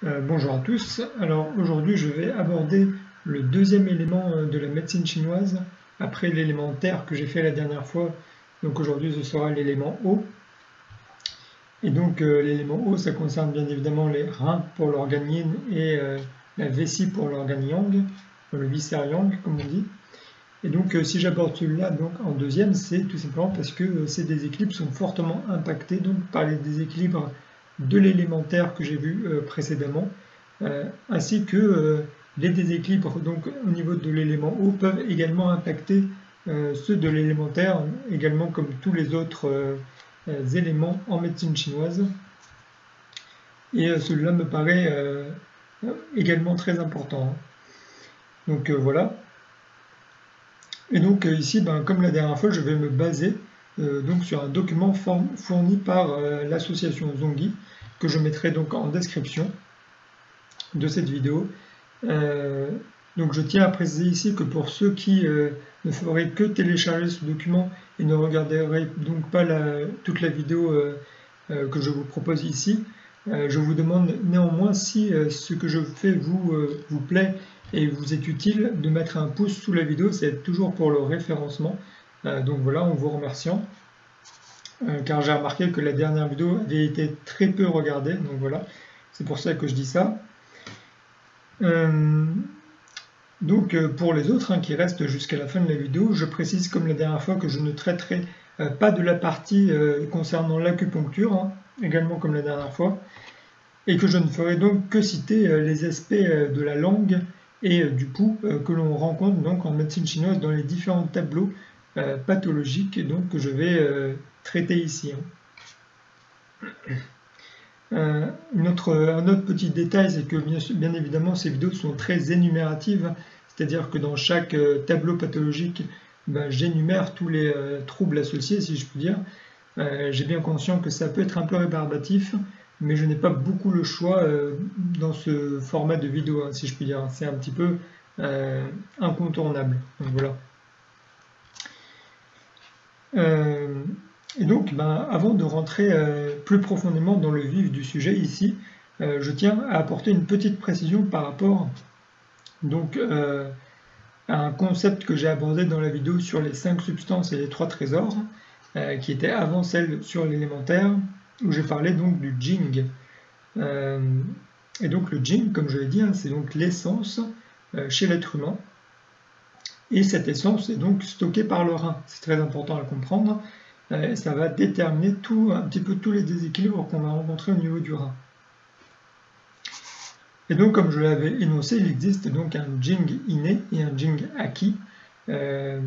Bonjour à tous. Alors aujourd'hui je vais aborder le deuxième élément de la médecine chinoise après l'élément terre que j'ai fait la dernière fois. Donc aujourd'hui ce sera l'élément eau. Et donc l'élément eau ça concerne bien évidemment les reins pour l'organe yin et la vessie pour l'organe yang, le viscère yang comme on dit. Et donc si j'aborde celui-là donc en deuxième, c'est tout simplement parce que ces déséquilibres sont fortement impactés donc par les déséquilibres de l'élémentaire que j'ai vu précédemment, ainsi que les déséquilibres donc au niveau de l'élément eau peuvent également impacter ceux de l'élémentaire, également comme tous les autres éléments en médecine chinoise. Et cela me paraît également très important. Donc voilà. Et donc ici, comme la dernière fois, je vais me baser donc sur un document fourni par l'association Zongyi, que je mettrai donc en description de cette vidéo. Donc je tiens à préciser ici que pour ceux qui ne feraient que télécharger ce document et ne regarderaient donc pas toute la vidéo que je vous propose ici, je vous demande néanmoins si ce que je fais vous plaît et vous est utile de mettre un pouce sous la vidéo, c'est toujours pour le référencement. Donc voilà, en vous remerciant, car j'ai remarqué que la dernière vidéo avait été très peu regardée, donc voilà, c'est pour ça que je dis ça. Donc pour les autres qui restent jusqu'à la fin de la vidéo, je précise comme la dernière fois que je ne traiterai pas de la partie concernant l'acupuncture, également comme la dernière fois, et que je ne ferai donc que citer les aspects de la langue et du pouls que l'on rencontre donc en médecine chinoise dans les différents tableaux pathologiques donc, que je vais traiter ici. Un autre petit détail, c'est que bien évidemment ces vidéos sont très énumératives, c'est-à-dire que dans chaque tableau pathologique, j'énumère tous les troubles associés, si je puis dire. J'ai bien conscience que ça peut être un peu rébarbatif, mais je n'ai pas beaucoup le choix dans ce format de vidéo, si je puis dire. C'est un petit peu incontournable. Donc voilà. Et donc, avant de rentrer plus profondément dans le vif du sujet ici, je tiens à apporter une petite précision par rapport donc, à un concept que j'ai abordé dans la vidéo sur les 5 substances et les 3 trésors, qui était avant celle sur l'élémentaire, où j'ai parlé donc du Jing. Et donc le Jing, comme je l'ai dit, c'est donc l'essence chez l'être humain. Et cette essence est donc stockée par le rein. C'est très important à comprendre. Ça va déterminer un petit peu tous les déséquilibres qu'on va rencontrer au niveau du rein. Et donc, comme je l'avais énoncé, il existe donc un Jing inné et un Jing acquis. Et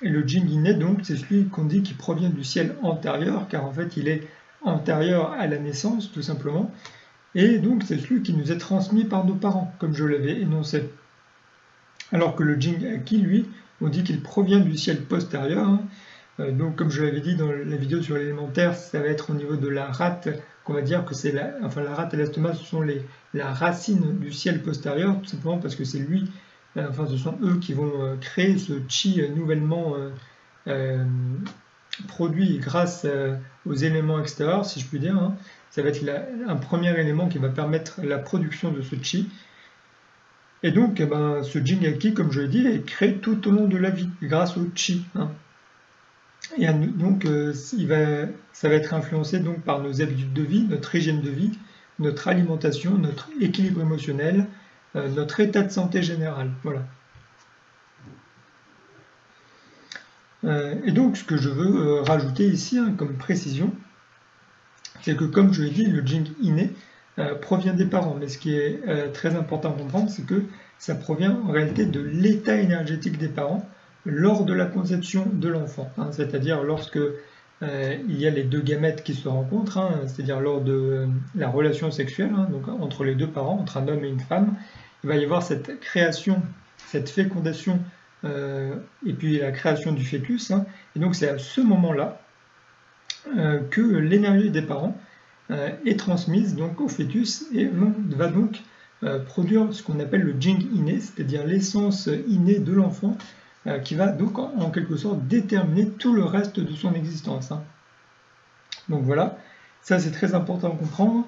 le Jing inné, donc, c'est celui qu'on dit qui provient du ciel antérieur, car en fait, il est antérieur à la naissance, tout simplement. Et donc, c'est celui qui nous est transmis par nos parents, comme je l'avais énoncé. Alors que le Jing acquis, lui, on dit qu'il provient du ciel postérieur. Donc, comme je l'avais dit dans la vidéo sur l'élémentaire, ça va être au niveau de la rate, qu'on va dire que c'est la rate et l'estomac, ce sont la racine du ciel postérieur, tout simplement parce que c'est lui, ce sont eux qui vont créer ce chi nouvellement produit grâce aux éléments extérieurs, si je puis dire. Ça va être un premier élément qui va permettre la production de ce chi. Et donc, ce Jing-Aki, comme je l'ai dit, est créé tout au long de la vie, grâce au chi. Et donc, ça va être influencé donc, par nos habitudes de vie, notre hygiène de vie, notre alimentation, notre équilibre émotionnel, notre état de santé général. Voilà. Et donc, ce que je veux rajouter ici comme précision, c'est que, comme je l'ai dit, le Jing inné provient des parents. Mais ce qui est très important à comprendre, c'est que ça provient en réalité de l'état énergétique des parents lors de la conception de l'enfant, c'est-à-dire lorsque il y a les deux gamètes qui se rencontrent, c'est-à-dire lors de la relation sexuelle donc entre les deux parents, entre un homme et une femme, il va y avoir cette création, cette fécondation et puis la création du fœtus, et donc c'est à ce moment-là que l'énergie des parents est transmise donc au fœtus et va donc produire ce qu'on appelle le Jing inné, c'est-à-dire l'essence innée de l'enfant qui va donc en quelque sorte déterminer tout le reste de son existence. Donc voilà, ça c'est très important à comprendre.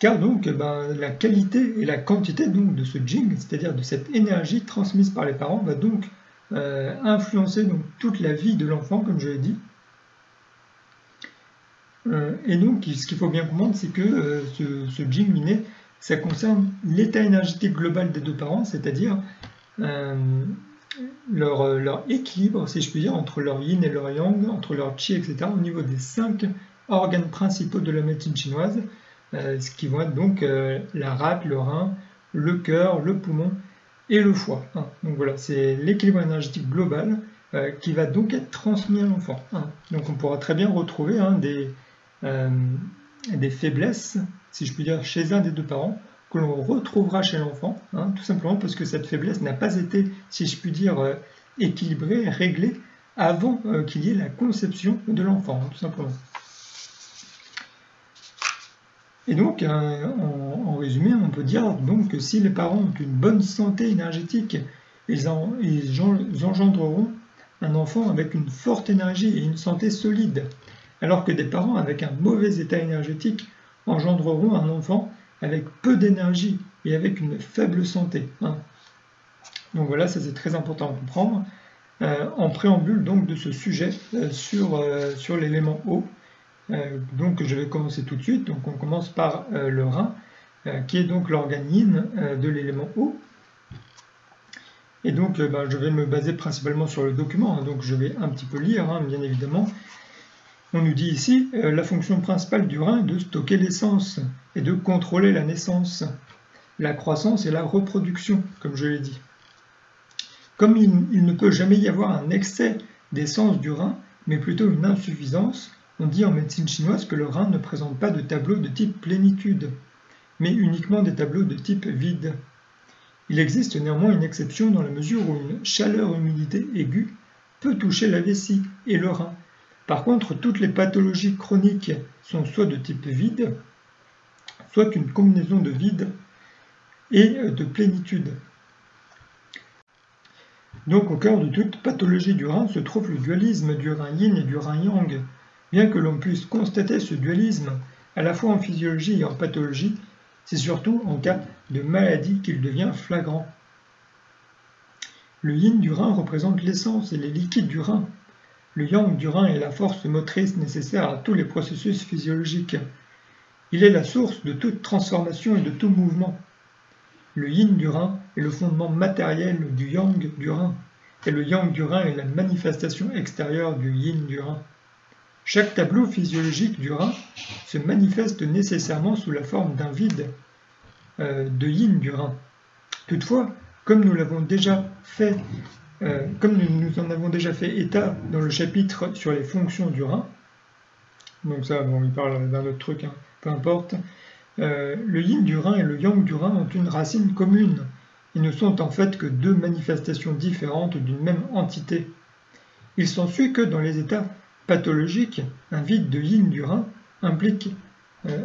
car donc la qualité et la quantité donc, de ce jing, c'est-à-dire de cette énergie transmise par les parents, va donc influencer donc, toute la vie de l'enfant, comme je l'ai dit. Et donc, ce qu'il faut bien comprendre, c'est que ce jing inné, ça concerne l'état énergétique global des deux parents, c'est-à-dire leur équilibre, si je puis dire, entre leur yin et leur yang, entre leur qi, etc., au niveau des 5 organes principaux de la médecine chinoise, ce qui vont être donc la rate, le rein, le cœur, le poumon et le foie. Hein. Donc voilà, c'est l'équilibre énergétique global qui va donc être transmis à l'enfant. Hein. Donc on pourra très bien retrouver des faiblesses, si je puis dire, chez un des deux parents, que l'on retrouvera chez l'enfant, hein, tout simplement parce que cette faiblesse n'a pas été, si je puis dire, équilibrée, réglée, avant qu'il y ait la conception de l'enfant, hein, tout simplement. Et donc, en résumé, on peut dire donc, que si les parents ont une bonne santé énergétique, ils engendreront un enfant avec une forte énergie et une santé solide, alors que des parents avec un mauvais état énergétique engendreront un enfant avec peu d'énergie et avec une faible santé. Hein. Donc voilà, ça c'est très important à comprendre. En préambule donc de ce sujet sur l'élément eau, donc je vais commencer tout de suite. Donc on commence par le rein, qui est donc l'organe yin de l'élément eau. Et donc je vais me baser principalement sur le document, hein, donc je vais un petit peu lire, hein, bien évidemment. On nous dit ici, la fonction principale du rein est de stocker l'essence et de contrôler la naissance, la croissance et la reproduction, comme je l'ai dit. Comme il ne peut jamais y avoir un excès d'essence du rein, mais plutôt une insuffisance, on dit en médecine chinoise que le rein ne présente pas de tableau de type plénitude, mais uniquement des tableaux de type vide. Il existe néanmoins une exception dans la mesure où une chaleur-humidité aiguë peut toucher la vessie et le rein. Par contre, toutes les pathologies chroniques sont soit de type vide, soit une combinaison de vide et de plénitude. Donc au cœur de toute pathologie du rein se trouve le dualisme du rein yin et du rein yang. Bien que l'on puisse constater ce dualisme à la fois en physiologie et en pathologie, c'est surtout en cas de maladie qu'il devient flagrant. Le yin du rein représente l'essence et les liquides du rein. Le yang du rein est la force motrice nécessaire à tous les processus physiologiques. Il est la source de toute transformation et de tout mouvement. Le yin du rein est le fondement matériel du yang du rein, et le yang du rein est la manifestation extérieure du yin du rein. Chaque tableau physiologique du rein se manifeste nécessairement sous la forme d'un vide de yin du rein. Toutefois, comme nous en avons déjà fait état dans le chapitre sur les fonctions du rein, donc ça, bon, il parle d'un autre truc, hein, peu importe, le yin du rein et le yang du rein ont une racine commune. Ils ne sont en fait que deux manifestations différentes d'une même entité. Il s'ensuit que dans les états pathologiques, un vide de yin du rein implique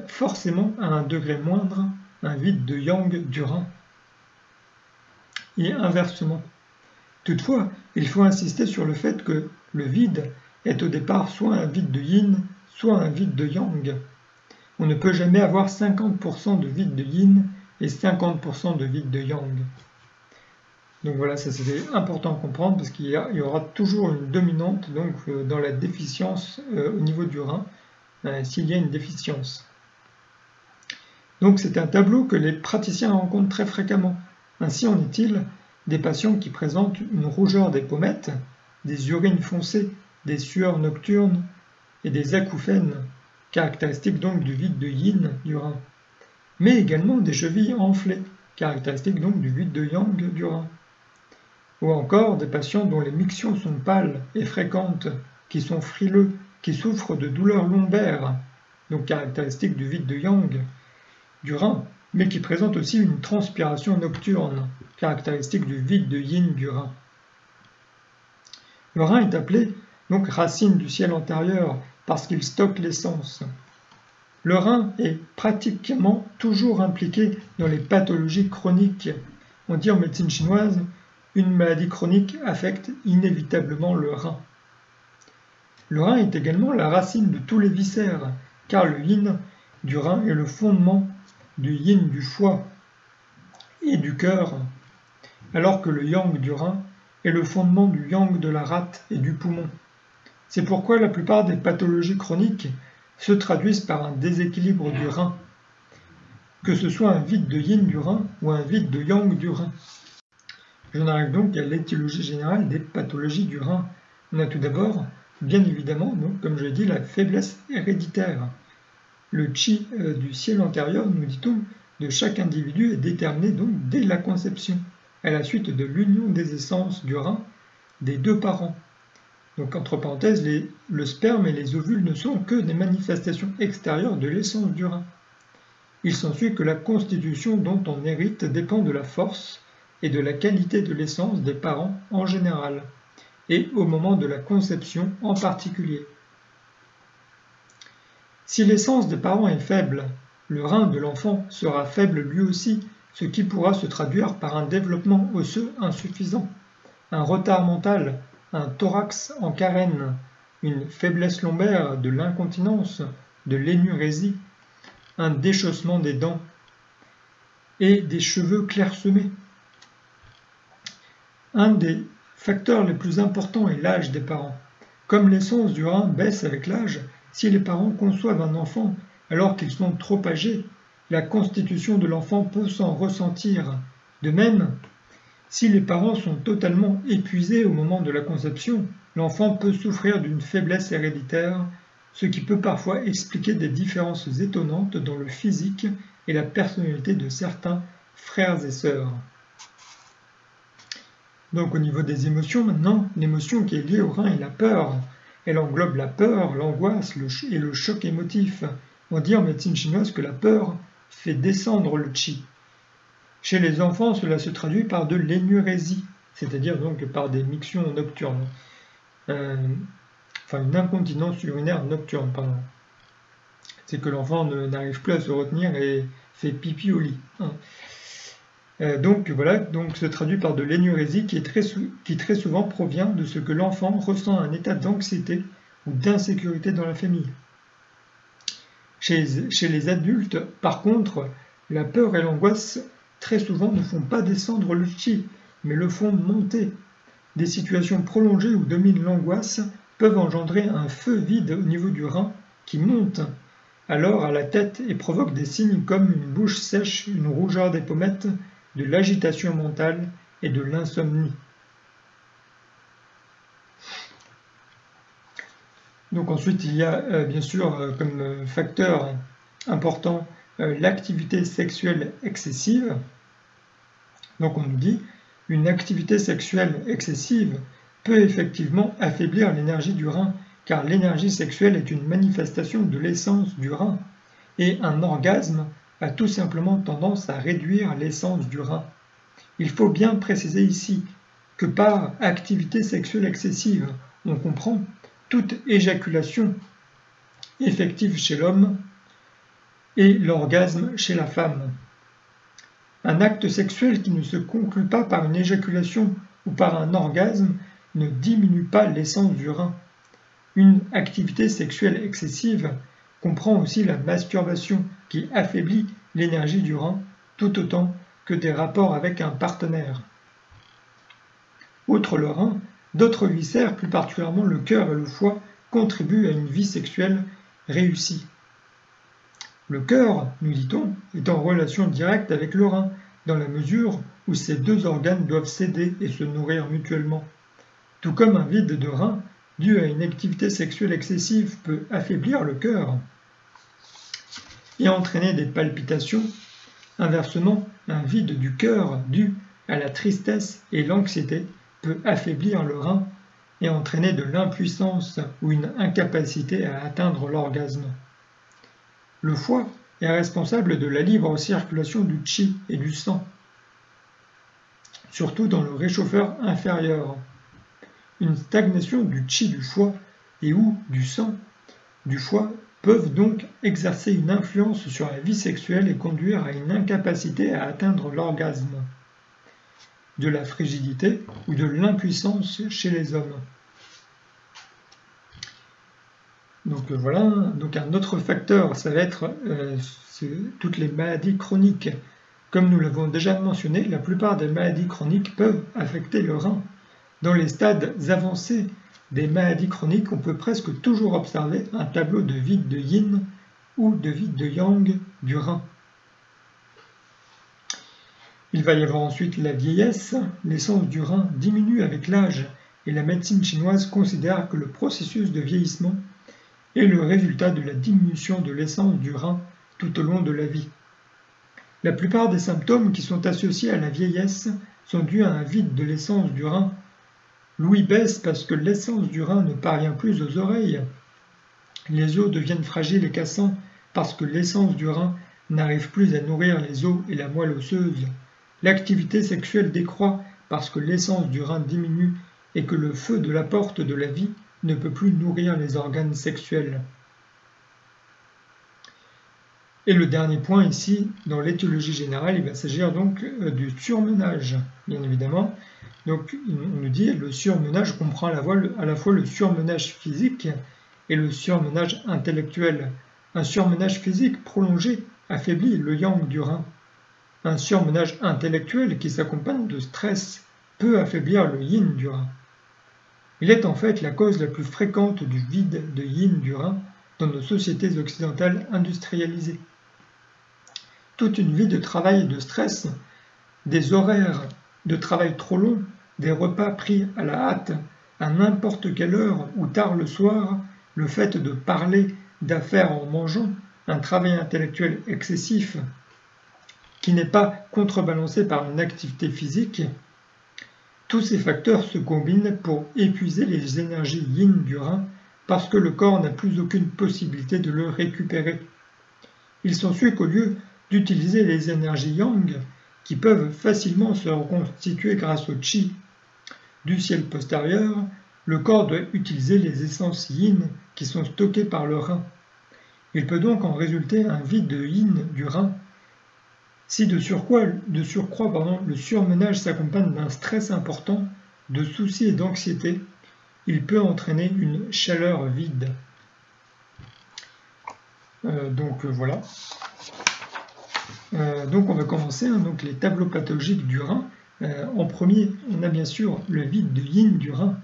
forcément à un degré moindre un vide de yang du rein. Et inversement. Toutefois, il faut insister sur le fait que le vide est au départ soit un vide de yin, soit un vide de yang. On ne peut jamais avoir 50% de vide de yin et 50% de vide de yang. Donc voilà, ça c'est important à comprendre parce qu'il y aura toujours une dominante donc, dans la déficience au niveau du rein, s'il y a une déficience. Donc c'est un tableau que les praticiens rencontrent très fréquemment. Ainsi en est-il des patients qui présentent une rougeur des pommettes, des urines foncées, des sueurs nocturnes et des acouphènes, caractéristiques donc du vide de yin du rein, mais également des chevilles enflées, caractéristiques donc du vide de yang du rein, ou encore des patients dont les mictions sont pâles et fréquentes, qui sont frileux, qui souffrent de douleurs lombaires, donc caractéristiques du vide de yang du rein, mais qui présentent aussi une transpiration nocturne, caractéristique du vide de yin du rein. Le rein est appelé donc racine du ciel antérieur parce qu'il stocke l'essence. Le rein est pratiquement toujours impliqué dans les pathologies chroniques. On dit en médecine chinoise, une maladie chronique affecte inévitablement le rein. Le rein est également la racine de tous les viscères, car le yin du rein est le fondement du yin du foie et du cœur, alors que le yang du rein est le fondement du yang de la rate et du poumon. C'est pourquoi la plupart des pathologies chroniques se traduisent par un déséquilibre du rein, que ce soit un vide de yin du rein ou un vide de yang du rein. J'en arrive donc à l'étiologie générale des pathologies du rein. On a tout d'abord, bien évidemment, donc, comme je l'ai dit, la faiblesse héréditaire. Le chi du ciel antérieur, nous dit-on, de chaque individu est déterminé donc dès la conception, à la suite de l'union des essences du rein des deux parents. Donc entre parenthèses, le sperme et les ovules ne sont que des manifestations extérieures de l'essence du rein. Il s'ensuit que la constitution dont on hérite dépend de la force et de la qualité de l'essence des parents en général, et au moment de la conception en particulier. Si l'essence des parents est faible, le rein de l'enfant sera faible lui aussi, ce qui pourra se traduire par un développement osseux insuffisant, un retard mental, un thorax en carène, une faiblesse lombaire, de l'incontinence, de l'énurésie, un déchaussement des dents et des cheveux clairsemés. Un des facteurs les plus importants est l'âge des parents. Comme l'essence du rein baisse avec l'âge, si les parents conçoivent un enfant alors qu'ils sont trop âgés, la constitution de l'enfant peut s'en ressentir. De même, si les parents sont totalement épuisés au moment de la conception, l'enfant peut souffrir d'une faiblesse héréditaire, ce qui peut parfois expliquer des différences étonnantes dans le physique et la personnalité de certains frères et sœurs. Donc au niveau des émotions maintenant, l'émotion qui est liée au rein est la peur. Elle englobe la peur, l'angoisse et le choc émotif. On dit en médecine chinoise que la peur fait descendre le qi. Chez les enfants, cela se traduit par de l'énurésie, c'est-à-dire donc par des mictions nocturnes. Une incontinence urinaire nocturne, pardon. C'est que l'enfant n'arrive plus à se retenir et fait pipi au lit. Donc se traduit par de l'énurésie qui très souvent provient de ce que l'enfant ressent un état d'anxiété ou d'insécurité dans la famille. Chez les adultes, par contre, la peur et l'angoisse très souvent ne font pas descendre le qi, mais le font monter. Des situations prolongées où domine l'angoisse peuvent engendrer un feu vide au niveau du rein qui monte alors à la tête et provoque des signes comme une bouche sèche, une rougeur des pommettes, de l'agitation mentale et de l'insomnie. Donc ensuite, il y a bien sûr comme facteur important l'activité sexuelle excessive. Donc on nous dit, une activité sexuelle excessive peut effectivement affaiblir l'énergie du rein, car l'énergie sexuelle est une manifestation de l'essence du rein, et un orgasme a tout simplement tendance à réduire l'essence du rein. Il faut bien préciser ici que par activité sexuelle excessive, on comprend toute éjaculation effective chez l'homme et l'orgasme chez la femme. Un acte sexuel qui ne se conclut pas par une éjaculation ou par un orgasme ne diminue pas l'essence du rein. Une activité sexuelle excessive comprend aussi la masturbation qui affaiblit l'énergie du rein tout autant que des rapports avec un partenaire. Outre le rein, d'autres viscères, plus particulièrement le cœur et le foie, contribuent à une vie sexuelle réussie. Le cœur, nous dit-on, est en relation directe avec le rein, dans la mesure où ces deux organes doivent s'aider et se nourrir mutuellement. Tout comme un vide de rein, dû à une activité sexuelle excessive, peut affaiblir le cœur et entraîner des palpitations. Inversement, un vide du cœur dû à la tristesse et l'anxiété peut affaiblir le rein et entraîner de l'impuissance ou une incapacité à atteindre l'orgasme. Le foie est responsable de la libre circulation du qi et du sang, surtout dans le réchauffeur inférieur. Une stagnation du qi du foie et ou du sang du foie peuvent donc exercer une influence sur la vie sexuelle et conduire à une incapacité à atteindre l'orgasme, de la frigidité ou de l'impuissance chez les hommes. Donc voilà, donc un autre facteur, ça va être toutes les maladies chroniques. Comme nous l'avons déjà mentionné, la plupart des maladies chroniques peuvent affecter le rein. Dans les stades avancés des maladies chroniques, on peut presque toujours observer un tableau de vide de yin ou de vide de yang du rein. Il va y avoir ensuite la vieillesse. L'essence du rein diminue avec l'âge et la médecine chinoise considère que le processus de vieillissement est le résultat de la diminution de l'essence du rein tout au long de la vie. La plupart des symptômes qui sont associés à la vieillesse sont dus à un vide de l'essence du rein. L'ouïe baisse parce que l'essence du rein ne parvient plus aux oreilles. Les os deviennent fragiles et cassants parce que l'essence du rein n'arrive plus à nourrir les os et la moelle osseuse. L'activité sexuelle décroît parce que l'essence du rein diminue et que le feu de la porte de la vie ne peut plus nourrir les organes sexuels. Et le dernier point ici, dans l'étiologie générale, il va s'agir donc du surmenage, bien évidemment. Donc on nous dit le surmenage comprend à la fois le surmenage physique et le surmenage intellectuel. Un surmenage physique prolongé affaiblit le yang du rein. Un surmenage intellectuel qui s'accompagne de stress peut affaiblir le yin du rein. Il est en fait la cause la plus fréquente du vide de yin du rein dans nos sociétés occidentales industrialisées. Toute une vie de travail et de stress, des horaires de travail trop longs, des repas pris à la hâte, à n'importe quelle heure ou tard le soir, le fait de parler d'affaires en mangeant, un travail intellectuel excessif qui n'est pas contrebalancé par une activité physique, tous ces facteurs se combinent pour épuiser les énergies yin du rein parce que le corps n'a plus aucune possibilité de le récupérer. Il s'ensuit qu'au lieu d'utiliser les énergies yang, qui peuvent facilement se reconstituer grâce au chi du ciel postérieur, le corps doit utiliser les essences yin qui sont stockées par le rein. Il peut donc en résulter un vide de yin du rein. Si de surcroît, le surmenage s'accompagne d'un stress important, de soucis et d'anxiété, il peut entraîner une chaleur vide. Voilà. Donc on va commencer donc les tableaux pathologiques du rein. En premier, on a bien sûr le vide de yin du rein.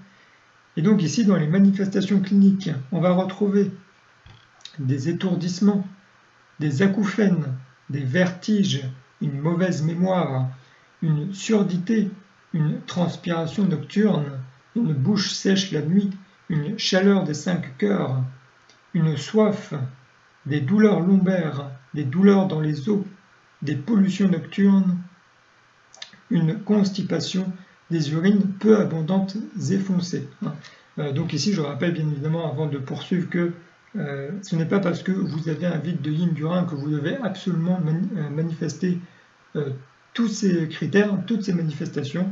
Et donc ici, dans les manifestations cliniques, on va retrouver des étourdissements, des acouphènes, des vertiges, une mauvaise mémoire, une surdité, une transpiration nocturne, une bouche sèche la nuit, une chaleur des 5 cœurs, une soif, des douleurs lombaires, des douleurs dans les os, des pollutions nocturnes, une constipation, des urines peu abondantes et foncées. Donc ici, je rappelle bien évidemment, avant de poursuivre, que ce n'est pas parce que vous avez un vide de yin du rein que vous devez absolument manifester tous ces critères, toutes ces manifestations.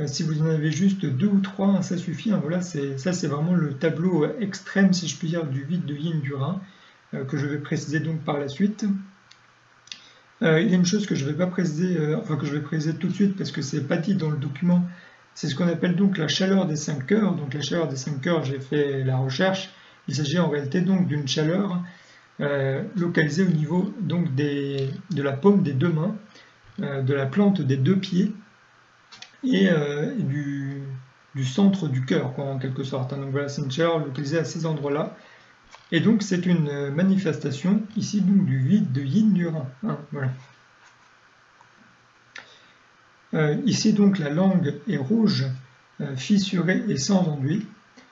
Si vous en avez juste 2 ou 3, ça suffit. Voilà, ça c'est vraiment le tableau extrême, si je puis dire, du vide de yin du rein, que je vais préciser donc par la suite. Il y a une chose que je vais pas préciser, que je vais préciser tout de suite parce que c'est pas dit dans le document, c'est ce qu'on appelle donc la chaleur des 5 cœurs. Donc la chaleur des 5 cœurs, j'ai fait la recherche. Il s'agit en réalité donc d'une chaleur localisée au niveau donc de la paume des 2 mains, de la plante des 2 pieds et du centre du cœur, en quelque sorte. Donc voilà, c'est une chaleur localisée à ces endroits-là. Et donc c'est une manifestation ici donc, du vide de yin du rein. Voilà. Ici donc la langue est rouge, fissurée et sans enduit.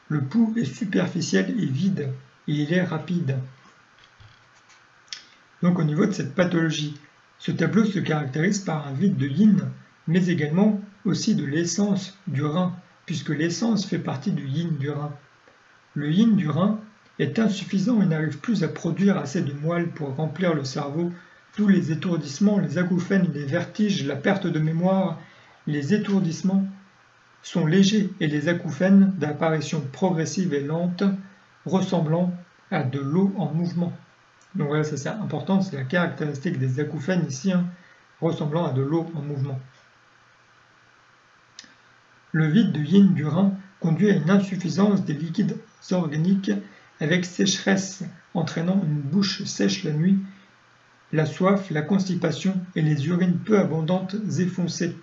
Le pouls est superficiel et vide, et il est rapide. Donc au niveau de cette pathologie, ce tableau se caractérise par un vide de yin, mais également aussi de l'essence du rein, puisque l'essence fait partie du yin du rein. Le yin du rein est insuffisant et n'arrive plus à produire assez de moelle pour remplir le cerveau, d'où les étourdissements, les acouphènes, les vertiges, la perte de mémoire. Les étourdissements sont légers et les acouphènes d'apparition progressive et lente, ressemblant à de l'eau en mouvement. Donc voilà, ça c'est important, c'est la caractéristique des acouphènes ici, ressemblant à de l'eau en mouvement. Le vide de yin du rein conduit à une insuffisance des liquides organiques avec sécheresse entraînant une bouche sèche la nuit, la soif, la constipation et les urines peu abondantes et foncées.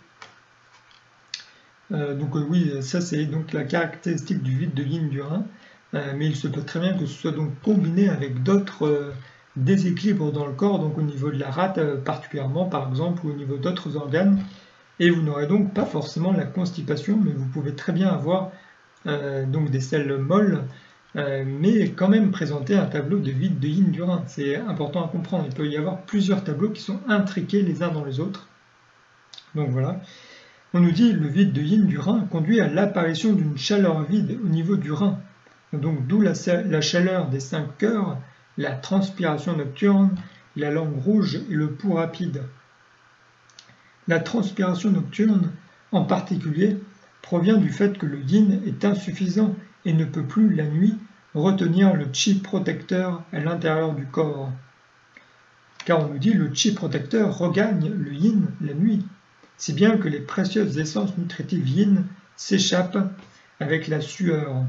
Oui, ça c'est donc la caractéristique du vide de yin du rein, mais il se peut très bien que ce soit donc combiné avec d'autres déséquilibres dans le corps, donc au niveau de la rate particulièrement par exemple, ou au niveau d'autres organes, et vous n'aurez donc pas forcément la constipation, mais vous pouvez très bien avoir donc des selles molles, mais quand même présenter un tableau de vide de yin du rein. C'est important à comprendre, il peut y avoir plusieurs tableaux qui sont intriqués les uns dans les autres. Donc voilà. On nous dit le vide de yin du rein conduit à l'apparition d'une chaleur vide au niveau du rein. Donc d'où la chaleur des 5 cœurs, la transpiration nocturne, la langue rouge et le pouls rapide. La transpiration nocturne, en particulier, provient du fait que le yin est insuffisant et ne peut plus, la nuit, retenir le chi protecteur à l'intérieur du corps. Car on nous dit le chi protecteur regagne le yin la nuit, si bien que les précieuses essences nutritives yin s'échappent avec la sueur.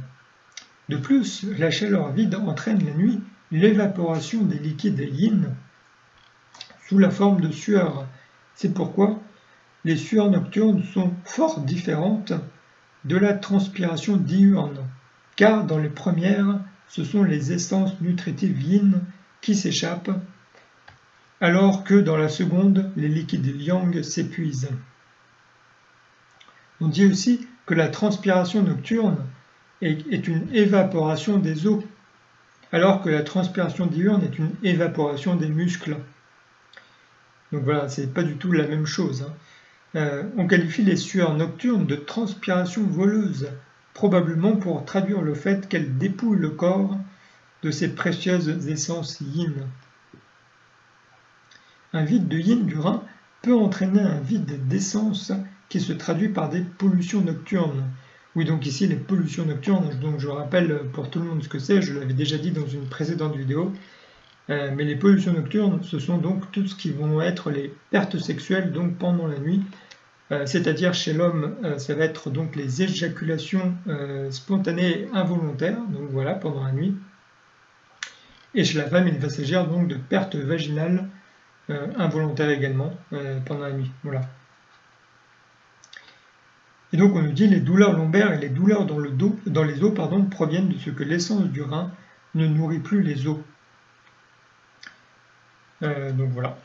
De plus, la chaleur vide entraîne la nuit l'évaporation des liquides yin sous la forme de sueur. C'est pourquoi les sueurs nocturnes sont fort différentes de la transpiration diurne, car dans les premières, ce sont les essences nutritives yin qui s'échappent, alors que dans la seconde, les liquides yang s'épuisent. On dit aussi que la transpiration nocturne est une évaporation des os, alors que la transpiration diurne est une évaporation des muscles. Donc voilà, c'est pas du tout la même chose. On qualifie les sueurs nocturnes de transpiration voleuse, probablement pour traduire le fait qu'elles dépouillent le corps de ses précieuses essences yin. Un vide de yin du rein peut entraîner un vide d'essence qui se traduit par des pollutions nocturnes. Oui, donc ici les pollutions nocturnes, donc je rappelle pour tout le monde ce que c'est, je l'avais déjà dit dans une précédente vidéo, mais les pollutions nocturnes, ce sont donc tout ce qui vont être les pertes sexuelles donc pendant la nuit, c'est-à-dire chez l'homme, ça va être donc les éjaculations spontanées et involontaires, donc voilà, pendant la nuit, et chez la femme, il va s'agir donc de pertes vaginales involontaires également pendant la nuit, voilà. Et donc on nous dit les douleurs lombaires et les douleurs dans les os proviennent de ce que l'essence du rein ne nourrit plus les os. Donc voilà.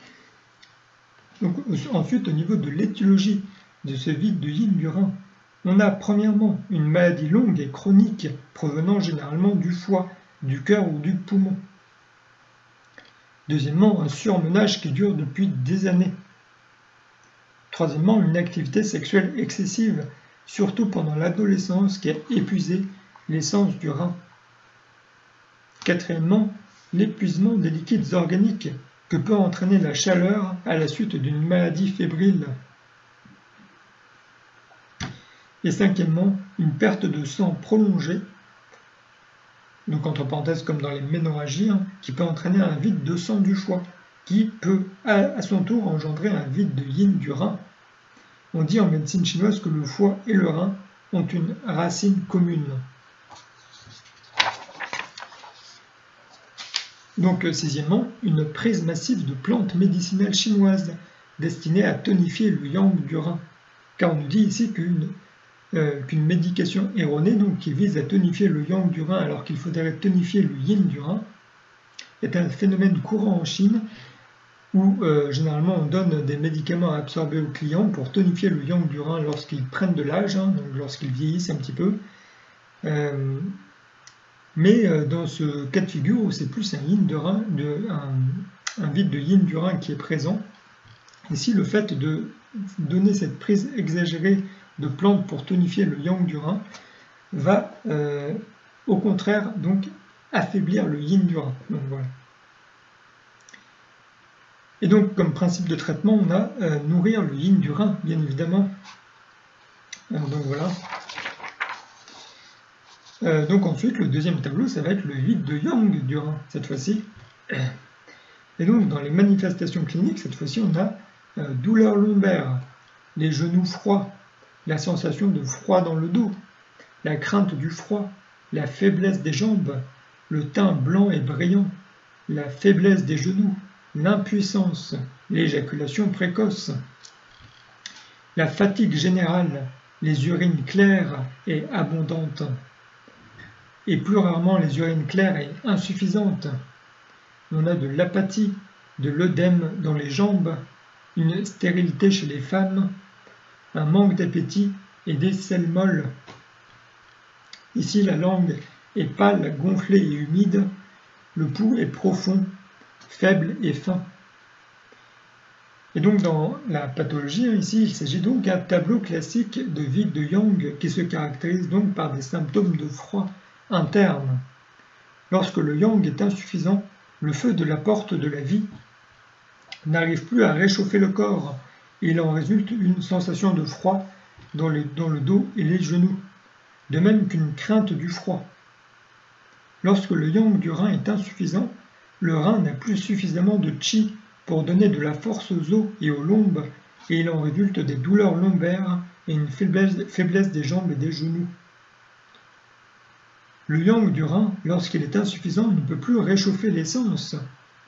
Donc, ensuite, au niveau de l'étiologie de ce vide de yin du rein, on a premièrement une maladie longue et chronique provenant généralement du foie, du cœur ou du poumon. Deuxièmement, un surmenage qui dure depuis des années. Troisièmement, une activité sexuelle excessive, surtout pendant l'adolescence, qui a épuisé l'essence du rein. Quatrièmement, l'épuisement des liquides organiques que peut entraîner la chaleur à la suite d'une maladie fébrile. Et cinquièmement, une perte de sang prolongée, donc entre parenthèses comme dans les ménorrhagies, qui peut entraîner un vide de sang du foie, qui peut à son tour engendrer un vide de yin du rein. On dit en médecine chinoise que le foie et le rein ont une racine commune. Donc sixièmement, une prise massive de plantes médicinales chinoises destinées à tonifier le yang du rein. Car on nous dit ici qu'une médication erronée donc, qui vise à tonifier le yang du rein alors qu'il faudrait tonifier le yin du rein est un phénomène courant en Chine où généralement on donne des médicaments à absorber aux clients pour tonifier le yang du rein lorsqu'ils prennent de l'âge, donc lorsqu'ils vieillissent un petit peu. Mais dans ce cas de figure où c'est plus un vide de yin du rein qui est présent, ici le fait de donner cette prise exagérée de plantes pour tonifier le yang du rein va au contraire donc affaiblir le yin du rein. Donc, voilà. Et donc comme principe de traitement on a nourrir le yin du rein bien évidemment. Donc voilà. Donc ensuite, le deuxième tableau, ça va être le vide de yang du rein, cette fois-ci. Et donc, dans les manifestations cliniques, cette fois-ci, on a douleur lombaire, les genoux froids, la sensation de froid dans le dos, la crainte du froid, la faiblesse des jambes, le teint blanc et brillant, la faiblesse des genoux, l'impuissance, l'éjaculation précoce, la fatigue générale, les urines claires et abondantes, et plus rarement les urines claires et insuffisantes. On a de l'apathie, de l'œdème dans les jambes, une stérilité chez les femmes, un manque d'appétit et des selles molles. Ici, la langue est pâle, gonflée et humide, le pouls est profond, faible et fin. Et donc dans la pathologie, ici, il s'agit donc d'un tableau classique de vide de Yang qui se caractérise donc par des symptômes de froid interne. Lorsque le Yang est insuffisant, le feu de la porte de la vie n'arrive plus à réchauffer le corps et il en résulte une sensation de froid dans le dos et les genoux, de même qu'une crainte du froid. Lorsque le Yang du rein est insuffisant, le rein n'a plus suffisamment de Qi pour donner de la force aux os et aux lombes et il en résulte des douleurs lombaires et une faiblesse des jambes et des genoux. Le Yang du rein, lorsqu'il est insuffisant, ne peut plus réchauffer l'essence.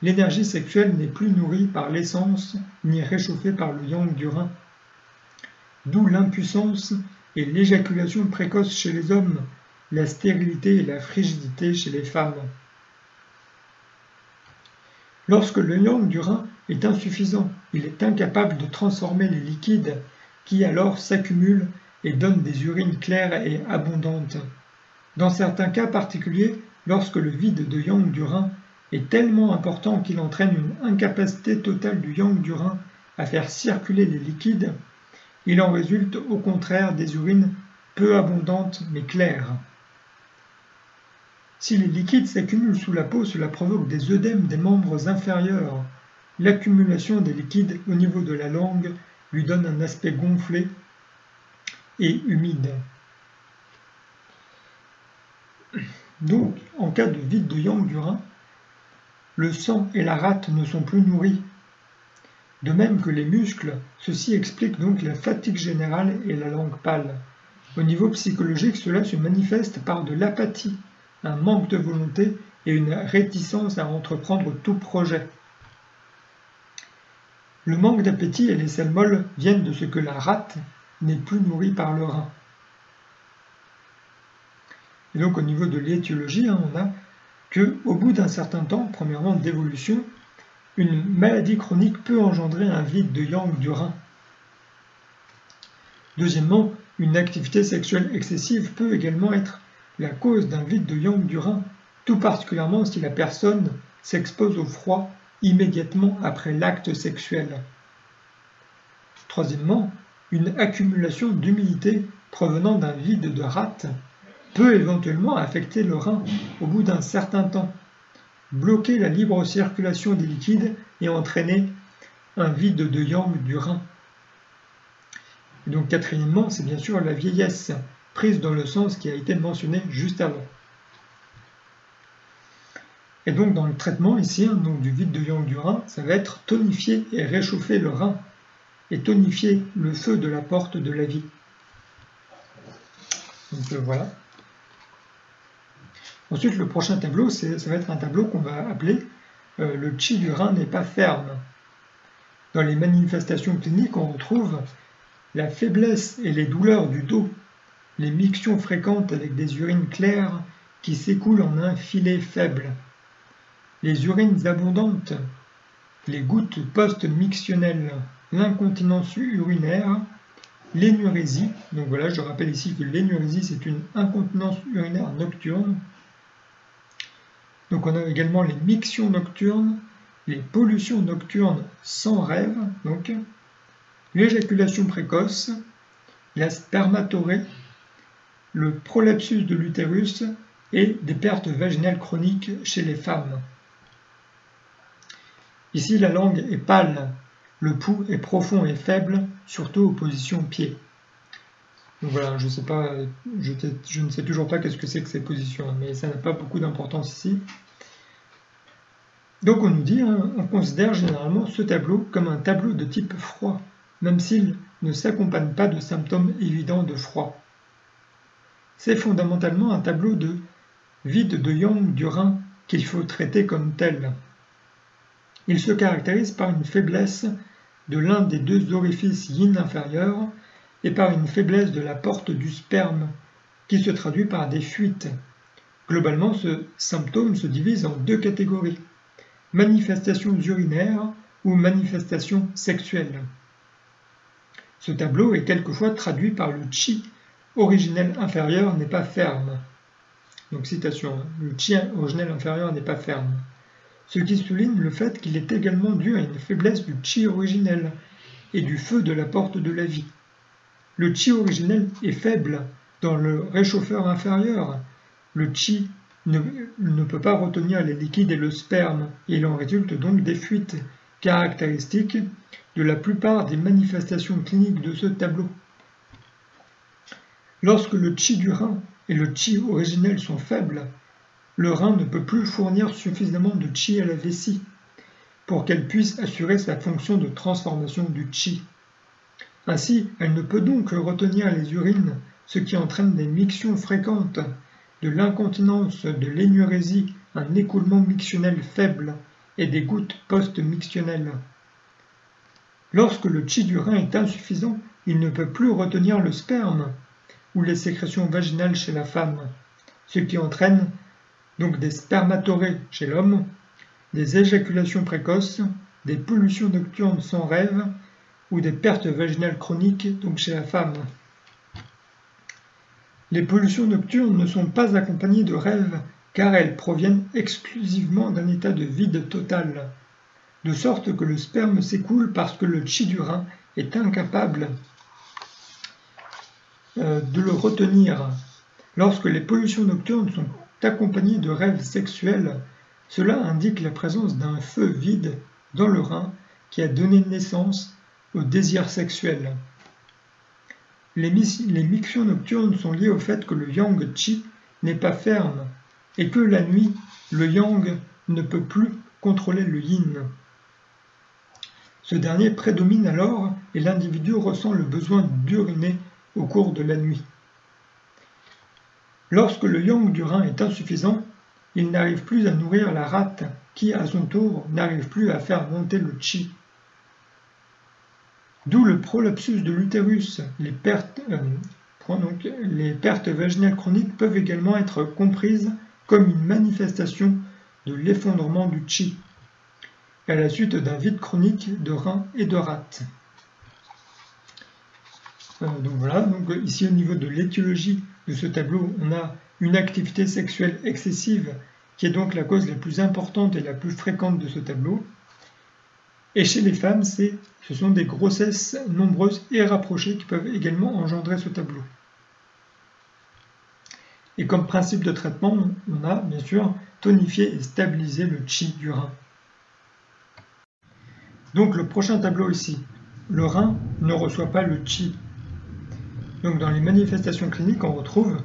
L'énergie sexuelle n'est plus nourrie par l'essence ni réchauffée par le Yang du rein. D'où l'impuissance et l'éjaculation précoce chez les hommes, la stérilité et la frigidité chez les femmes. Lorsque le Yang du rein est insuffisant, il est incapable de transformer les liquides qui alors s'accumulent et donnent des urines claires et abondantes. Dans certains cas particuliers, lorsque le vide de Yang du rein est tellement important qu'il entraîne une incapacité totale du Yang du rein à faire circuler les liquides, il en résulte au contraire des urines peu abondantes mais claires. Si les liquides s'accumulent sous la peau, cela provoque des œdèmes des membres inférieurs. L'accumulation des liquides au niveau de la langue lui donne un aspect gonflé et humide. Donc, en cas de vide de Yang du rein, le sang et la rate ne sont plus nourris. De même que les muscles, ceci explique donc la fatigue générale et la langue pâle. Au niveau psychologique, cela se manifeste par de l'apathie, un manque de volonté et une réticence à entreprendre tout projet. Le manque d'appétit et les selles molles viennent de ce que la rate n'est plus nourrie par le rein. Et donc au niveau de l'étiologie, on a qu'au bout d'un certain temps, premièrement d'évolution, une maladie chronique peut engendrer un vide de Yang du rein. Deuxièmement, une activité sexuelle excessive peut également être la cause d'un vide de Yang du rein, tout particulièrement si la personne s'expose au froid immédiatement après l'acte sexuel. Troisièmement, une accumulation d'humidité provenant d'un vide de rate peut éventuellement affecter le rein au bout d'un certain temps, bloquer la libre circulation des liquides et entraîner un vide de Yang du rein. Et donc quatrièmement, c'est bien sûr la vieillesse, prise dans le sens qui a été mentionné juste avant. Et donc dans le traitement ici, donc du vide de Yang du rein, ça va être tonifier et réchauffer le rein et tonifier le feu de la porte de la vie. Donc voilà. Ensuite, le prochain tableau, ça va être un tableau qu'on va appeler le Qi du rein n'est pas ferme. Dans les manifestations cliniques, on retrouve la faiblesse et les douleurs du dos, les mictions fréquentes avec des urines claires qui s'écoulent en un filet faible, les urines abondantes, les gouttes post-mictionnelles, l'incontinence urinaire, l'énurésie. Donc voilà, je rappelle ici que l'énurésie, c'est une incontinence urinaire nocturne. Donc on a également les mictions nocturnes, les pollutions nocturnes sans rêve, donc l'éjaculation précoce, la spermatorrhée, le prolapsus de l'utérus et des pertes vaginales chroniques chez les femmes. Ici, la langue est pâle, le pouls est profond et faible, surtout aux positions pieds. Donc voilà, je ne sais toujours pas qu'est-ce que c'est que ces positions, mais ça n'a pas beaucoup d'importance ici. Donc on nous dit, on considère généralement ce tableau comme un tableau de type froid, même s'il ne s'accompagne pas de symptômes évidents de froid. C'est fondamentalement un tableau de vide de yang du rein qu'il faut traiter comme tel. Il se caractérise par une faiblesse de l'un des deux orifices yin inférieurs et par une faiblesse de la porte du sperme, qui se traduit par des fuites. Globalement, ce symptôme se divise en deux catégories, manifestations urinaires ou manifestations sexuelles. Ce tableau est quelquefois traduit par le chi originel inférieur n'est pas ferme. Donc citation, le chi originel inférieur n'est pas ferme. Ce qui souligne le fait qu'il est également dû à une faiblesse du chi originel et du feu de la porte de la vie. Le chi originel est faible dans le réchauffeur inférieur. Le chi ne peut pas retenir les liquides et le sperme, et il en résulte donc des fuites, caractéristiques de la plupart des manifestations cliniques de ce tableau. Lorsque le chi du rein et le chi originel sont faibles, le rein ne peut plus fournir suffisamment de chi à la vessie pour qu'elle puisse assurer sa fonction de transformation du chi. Ainsi, elle ne peut donc retenir les urines, ce qui entraîne des mictions fréquentes, de l'incontinence, de l'énurésie, un écoulement mictionnel faible et des gouttes post-mictionnelles. Lorsque le chi du rein est insuffisant, il ne peut plus retenir le sperme ou les sécrétions vaginales chez la femme, ce qui entraîne donc des spermatorrhées chez l'homme, des éjaculations précoces, des pollutions nocturnes sans rêve ou des pertes vaginales chroniques donc chez la femme. Les pollutions nocturnes ne sont pas accompagnées de rêves car elles proviennent exclusivement d'un état de vide total, de sorte que le sperme s'écoule parce que le chi du rein est incapable de le retenir. Lorsque les pollutions nocturnes sont accompagnées de rêves sexuels, cela indique la présence d'un feu vide dans le rein qui a donné naissance au désir sexuel. Les mictions nocturnes sont liées au fait que le yang chi n'est pas ferme et que la nuit, le yang ne peut plus contrôler le yin. Ce dernier prédomine alors et l'individu ressent le besoin d'uriner au cours de la nuit. Lorsque le yang du rein est insuffisant, il n'arrive plus à nourrir la rate qui, à son tour, n'arrive plus à faire monter le chi. D'où le prolapsus de l'utérus. Les pertes vaginales chroniques peuvent également être comprises comme une manifestation de l'effondrement du chi, à la suite d'un vide chronique de rein et de rate. Donc voilà, donc ici au niveau de l'étiologie de ce tableau, on a une activité sexuelle excessive qui est donc la cause la plus importante et la plus fréquente de ce tableau. Et chez les femmes, ce sont des grossesses nombreuses et rapprochées qui peuvent également engendrer ce tableau. Et comme principe de traitement, on a bien sûr tonifié et stabilisé le chi du rein. Donc le prochain tableau ici, le rein ne reçoit pas le chi. Donc dans les manifestations cliniques, on retrouve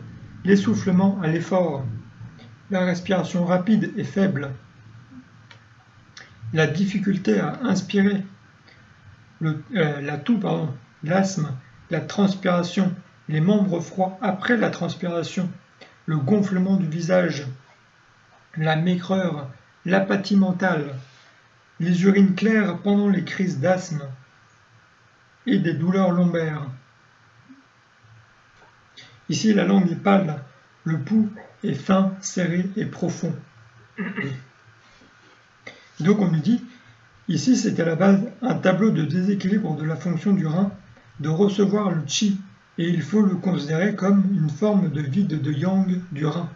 l'essoufflement à l'effort, la respiration rapide et faible, la difficulté à inspirer, la toux, l'asthme, la transpiration, les membres froids après la transpiration, le gonflement du visage, la maigreur, l'apathie mentale, les urines claires pendant les crises d'asthme et des douleurs lombaires. Ici, la langue est pâle, le pouls est fin, serré et profond. Donc on nous dit, ici c'est à la base un tableau de déséquilibre de la fonction du rein de recevoir le chi, et il faut le considérer comme une forme de vide de yang du rein.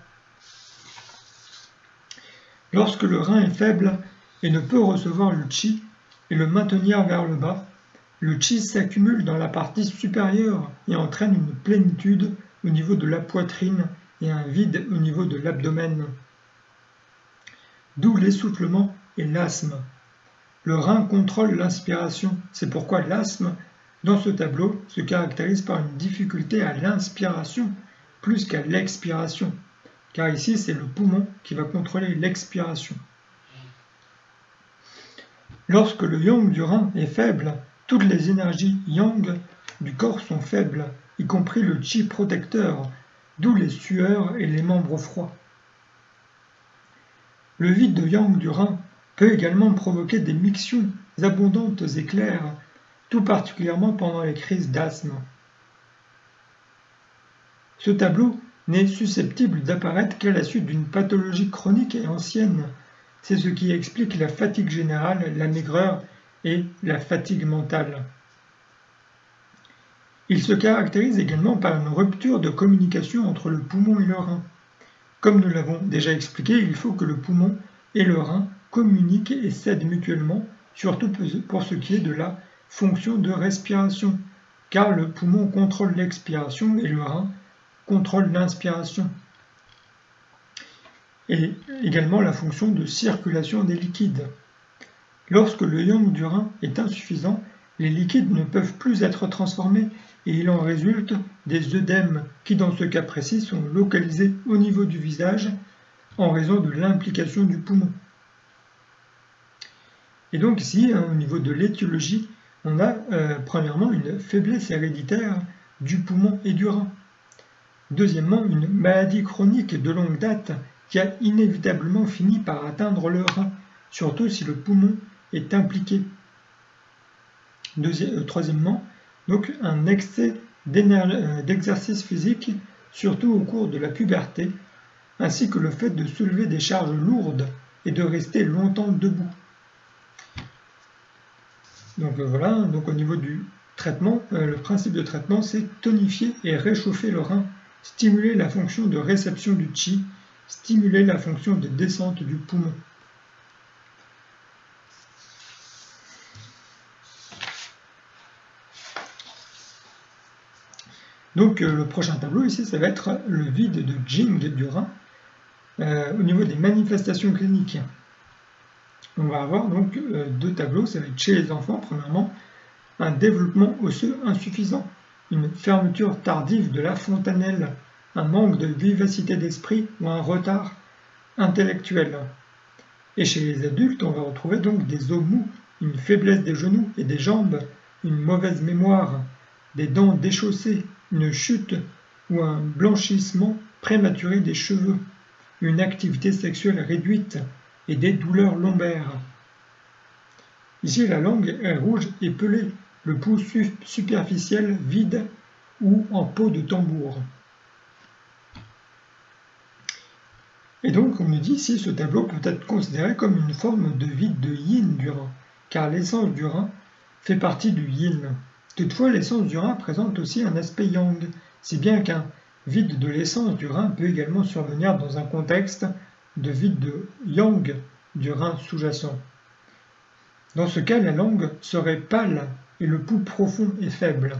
Lorsque le rein est faible et ne peut recevoir le chi et le maintenir vers le bas, le chi s'accumule dans la partie supérieure et entraîne une plénitude au niveau de la poitrine et un vide au niveau de l'abdomen. D'où l'essoufflement et l'asthme. Le rein contrôle l'inspiration, c'est pourquoi l'asthme, dans ce tableau, se caractérise par une difficulté à l'inspiration plus qu'à l'expiration, car ici c'est le poumon qui va contrôler l'expiration. Lorsque le yang du rein est faible, toutes les énergies yang du corps sont faibles, y compris le chi protecteur, d'où les sueurs et les membres froids. Le vide de yang du rein peut également provoquer des mictions abondantes et claires, tout particulièrement pendant les crises d'asthme. Ce tableau n'est susceptible d'apparaître qu'à la suite d'une pathologie chronique et ancienne. C'est ce qui explique la fatigue générale, la maigreur et la fatigue mentale. Il se caractérise également par une rupture de communication entre le poumon et le rein. Comme nous l'avons déjà expliqué, il faut que le poumon et le rein communiquent et s'aident mutuellement, surtout pour ce qui est de la fonction de respiration, car le poumon contrôle l'expiration et le rein contrôle l'inspiration. Et également la fonction de circulation des liquides. Lorsque le yang du rein est insuffisant, les liquides ne peuvent plus être transformés et il en résulte des œdèmes qui dans ce cas précis sont localisés au niveau du visage en raison de l'implication du poumon. Et donc ici, au niveau de l'étiologie, on a premièrement une faiblesse héréditaire du poumon et du rein. Deuxièmement, une maladie chronique de longue date qui a inévitablement fini par atteindre le rein, surtout si le poumon est impliqué. Troisièmement, donc un excès d'exercice physique, surtout au cours de la puberté, ainsi que le fait de soulever des charges lourdes et de rester longtemps debout. Donc voilà, donc au niveau du traitement, le principe de traitement, c'est tonifier et réchauffer le rein, stimuler la fonction de réception du qi, stimuler la fonction de descente du poumon. Donc le prochain tableau ici, ça va être le vide de Jing du rein au niveau des manifestations cliniques. On va avoir donc deux tableaux, ça va être chez les enfants, premièrement, un développement osseux insuffisant, une fermeture tardive de la fontanelle, un manque de vivacité d'esprit ou un retard intellectuel. Et chez les adultes, on va retrouver donc des os mous, une faiblesse des genoux et des jambes, une mauvaise mémoire, des dents déchaussées, une chute ou un blanchissement prématuré des cheveux, une activité sexuelle réduite et des douleurs lombaires. Ici, la langue est rouge et pelée, le pouls superficiel vide ou en peau de tambour. Et donc, on nous dit ici, ce tableau peut être considéré comme une forme de vide de yin du rein, car l'essence du rein fait partie du yin. Toutefois, l'essence du rein présente aussi un aspect yang, si bien qu'un vide de l'essence du rein peut également survenir dans un contexte de vide de yang du rein sous-jacent. Dans ce cas, la langue serait pâle et le pouls profond et faible.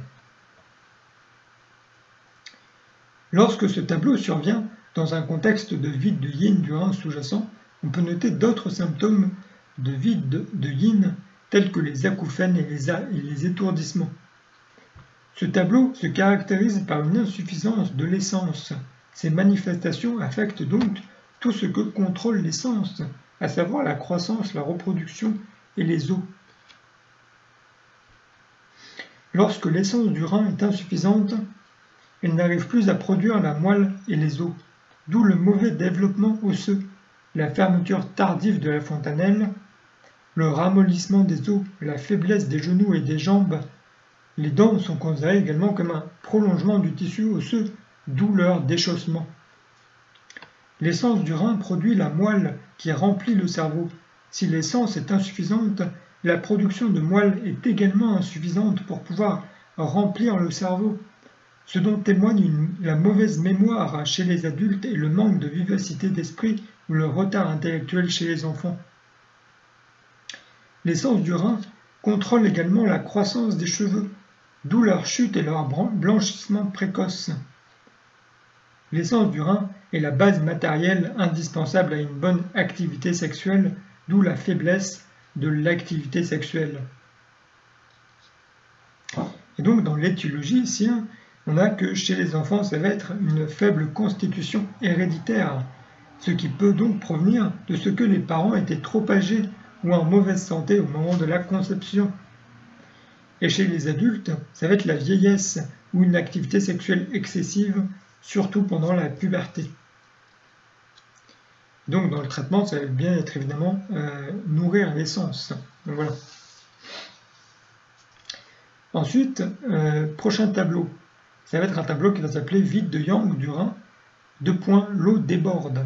Lorsque ce tableau survient dans un contexte de vide de yin du rein sous-jacent, on peut noter d'autres symptômes de vide de yin tels que les acouphènes et les étourdissements. Ce tableau se caractérise par une insuffisance de l'essence. Ces manifestations affectent donc tout ce que contrôle l'essence, à savoir la croissance, la reproduction et les os. Lorsque l'essence du rein est insuffisante, elle n'arrive plus à produire la moelle et les os, d'où le mauvais développement osseux, la fermeture tardive de la fontanelle, le ramollissement des os, la faiblesse des genoux et des jambes. Les dents sont considérées également comme un prolongement du tissu osseux, d'où leur déchaussement. L'essence du rein produit la moelle qui remplit le cerveau. Si l'essence est insuffisante, la production de moelle est également insuffisante pour pouvoir remplir le cerveau, ce dont témoigne la mauvaise mémoire chez les adultes et le manque de vivacité d'esprit ou le retard intellectuel chez les enfants. L'essence du rein contrôle également la croissance des cheveux, d'où leur chute et leur blanchissement précoce. L'essence du rein est la base matérielle indispensable à une bonne activité sexuelle, d'où la faiblesse de l'activité sexuelle. Et donc dans l'étiologie ici, on a que chez les enfants, ça va être une faible constitution héréditaire, ce qui peut donc provenir de ce que les parents étaient trop âgés ou en mauvaise santé au moment de la conception. Et chez les adultes, ça va être la vieillesse ou une activité sexuelle excessive, surtout pendant la puberté. Donc dans le traitement, ça va bien être évidemment nourrir les sens. Donc voilà. Ensuite, prochain tableau. Ça va être un tableau qui va s'appeler vide de Yang du rein, l'eau déborde.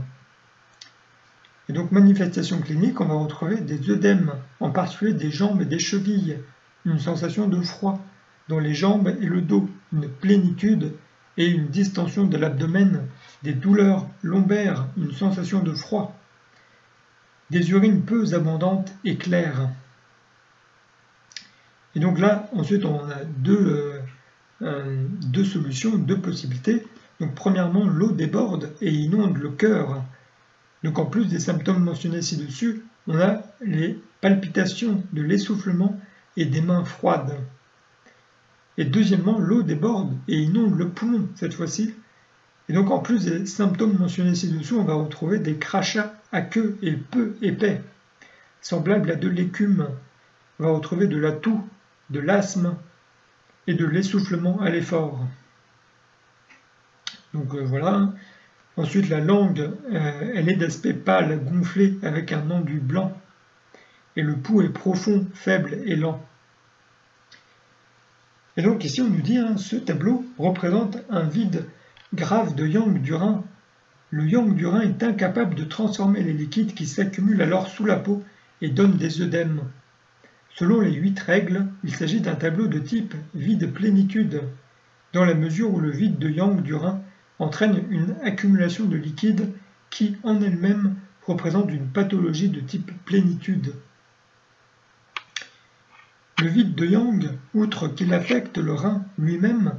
Et donc manifestation clinique, on va retrouver des œdèmes, en particulier des jambes et des chevilles, une sensation de froid dans les jambes et le dos, une plénitude et une distension de l'abdomen, des douleurs lombaires, une sensation de froid, des urines peu abondantes et claires. Et donc là, ensuite, on a deux solutions, deux possibilités. Donc premièrement, l'eau déborde et inonde le cœur. Donc en plus des symptômes mentionnés ci-dessus, on a les palpitations, de l'essoufflement et des mains froides. Et deuxièmement, l'eau déborde et inonde le poumon cette fois-ci. Et donc en plus des symptômes mentionnés ci-dessous, on va retrouver des crachats aqueux et peu épais, semblables à de l'écume. On va retrouver de la toux, de l'asthme et de l'essoufflement à l'effort. Donc voilà. Ensuite, la langue, elle est d'aspect pâle, gonflé, avec un enduit blanc. Et le pouls est profond, faible et lent. Et donc ici, on nous dit, ce tableau représente un vide grave de yang du rein. Le yang du rein est incapable de transformer les liquides qui s'accumulent alors sous la peau et donnent des œdèmes. Selon les 8 règles, il s'agit d'un tableau de type vide plénitude, dans la mesure où le vide de yang du rein entraîne une accumulation de liquide qui, en elle-même, représente une pathologie de type plénitude. Le vide de yang, outre qu'il affecte le rein lui-même,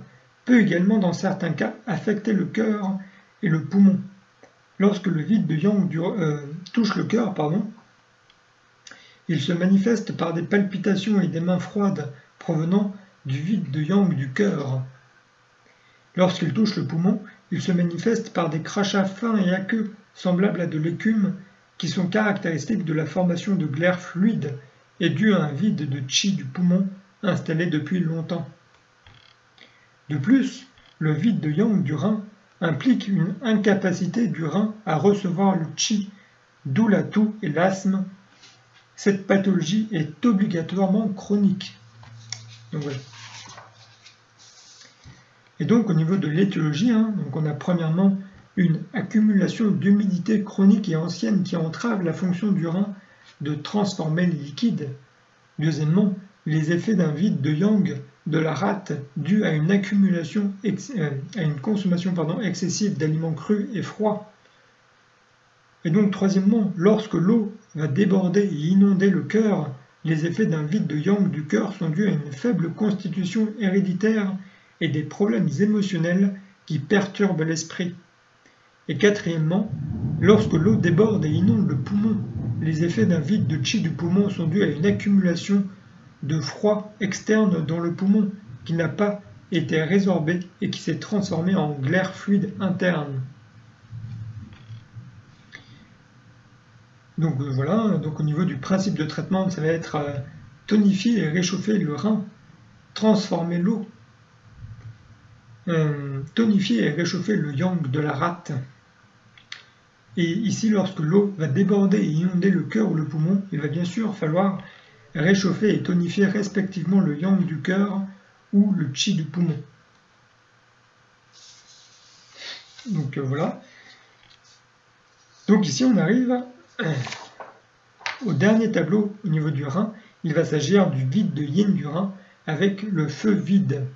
peut également dans certains cas affecter le cœur et le poumon. Lorsque le vide de yang touche le cœur, il se manifeste par des palpitations et des mains froides provenant du vide de yang du cœur. Lorsqu'il touche le poumon, il se manifeste par des crachats fins et aqueux, semblables à de l'écume, qui sont caractéristiques de la formation de glaires fluides et dus à un vide de chi du poumon installé depuis longtemps. De plus, le vide de yang du rein implique une incapacité du rein à recevoir le chi, d'où la toux et l'asthme. Cette pathologie est obligatoirement chronique. Donc, voilà. Et donc au niveau de l'étiologie, donc on a premièrement une accumulation d'humidité chronique et ancienne qui entrave la fonction du rein de transformer les liquides. Deuxièmement, les effets d'un vide de yang de la rate dû à une accumulation, à une consommation excessive d'aliments crus et froids. Et donc troisièmement, lorsque l'eau va déborder et inonder le cœur, les effets d'un vide de yang du cœur sont dus à une faible constitution héréditaire et des problèmes émotionnels qui perturbent l'esprit. Et quatrièmement, lorsque l'eau déborde et inonde le poumon, les effets d'un vide de chi du poumon sont dus à une accumulation de froid externe dans le poumon qui n'a pas été résorbé et qui s'est transformé en glaire fluide interne. Donc voilà, donc au niveau du principe de traitement, ça va être tonifier et réchauffer le rein, transformer l'eau, tonifier et réchauffer le yang de la rate. Et ici, lorsque l'eau va déborder et inonder le cœur ou le poumon, il va bien sûr falloir réchauffer et tonifier respectivement le yang du cœur ou le chi du poumon. Donc voilà. Donc ici, on arrive au dernier tableau au niveau du rein. Il va s'agir du vide de yin du rein avec le feu vide.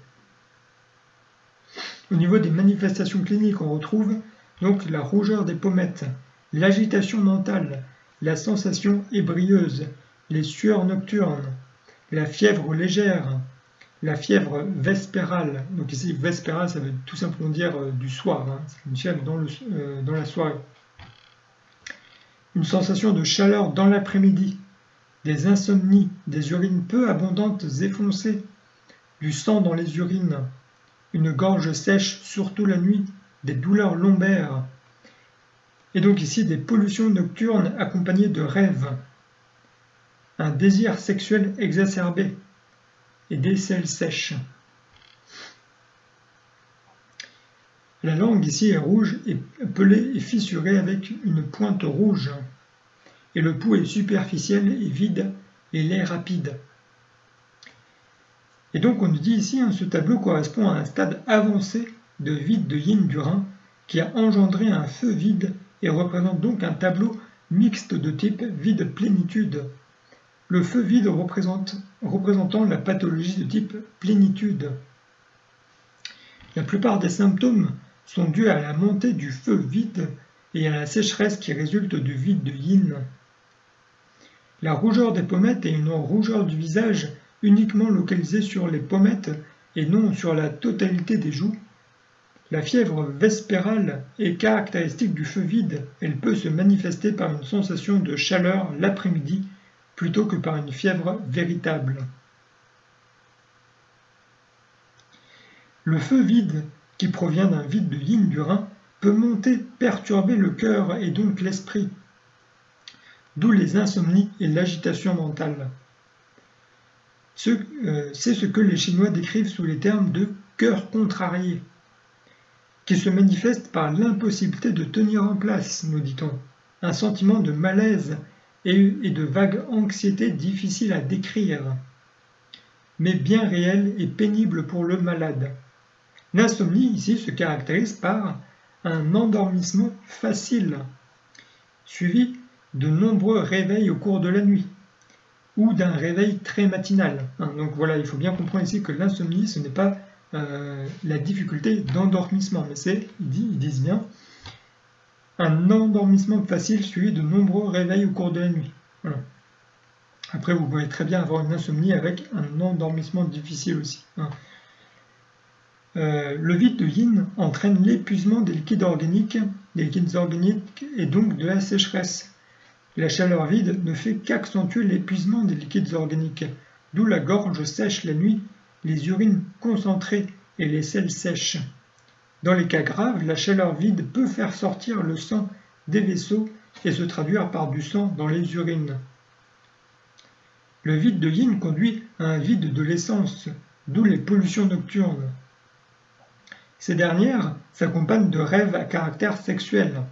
Au niveau des manifestations cliniques, on retrouve donc la rougeur des pommettes, l'agitation mentale, la sensation ébrieuse, les sueurs nocturnes, la fièvre légère, la fièvre vespérale. Donc ici, vespérale, ça veut tout simplement dire du soir, c'est une fièvre dans la soirée. Une sensation de chaleur dans l'après-midi, des insomnies, des urines peu abondantes et foncées, du sang dans les urines, une gorge sèche surtout la nuit, des douleurs lombaires, et donc ici des pollutions nocturnes accompagnées de rêves, un désir sexuel exacerbé et des selles sèches. La langue ici est rouge et pelée et fissurée avec une pointe rouge. Et le pouls est superficiel et vide et lait rapide. Et donc on nous dit ici, ce tableau correspond à un stade avancé de vide de yin du rein qui a engendré un feu vide et représente donc un tableau mixte de type vide-plénitude. Le feu vide représentant la pathologie de type plénitude. La plupart des symptômes sont dus à la montée du feu vide et à la sécheresse qui résulte du vide de yin. La rougeur des pommettes est une rougeur du visage uniquement localisée sur les pommettes et non sur la totalité des joues. La fièvre vespérale est caractéristique du feu vide. Elle peut se manifester par une sensation de chaleur l'après-midi plutôt que par une fièvre véritable. Le feu vide, qui provient d'un vide de yin du rein, peut monter, perturber le cœur et donc l'esprit, d'où les insomnies et l'agitation mentale. C'est ce que les Chinois décrivent sous les termes de cœur contrarié, qui se manifeste par l'impossibilité de tenir en place, nous dit-on, un sentiment de malaise et de vague anxiété difficile à décrire, mais bien réel et pénible pour le malade. L'insomnie ici se caractérise par un endormissement facile, suivi de nombreux réveils au cours de la nuit, ou d'un réveil très matinal. Donc voilà, il faut bien comprendre ici que l'insomnie, ce n'est pas la difficulté d'endormissement, mais c'est, ils disent bien, un endormissement facile suivi de nombreux réveils au cours de la nuit. Voilà. Après, vous pouvez très bien avoir une insomnie avec un endormissement difficile aussi. Le vide de yin entraîne l'épuisement des liquides organiques et donc de la sécheresse. La chaleur vide ne fait qu'accentuer l'épuisement des liquides organiques, d'où la gorge sèche la nuit, les urines concentrées et les selles sèches. Dans les cas graves, la chaleur vide peut faire sortir le sang des vaisseaux et se traduire par du sang dans les urines. Le vide de yin conduit à un vide de l'essence, d'où les pollutions nocturnes. Ces dernières s'accompagnent de rêves à caractère sexuel,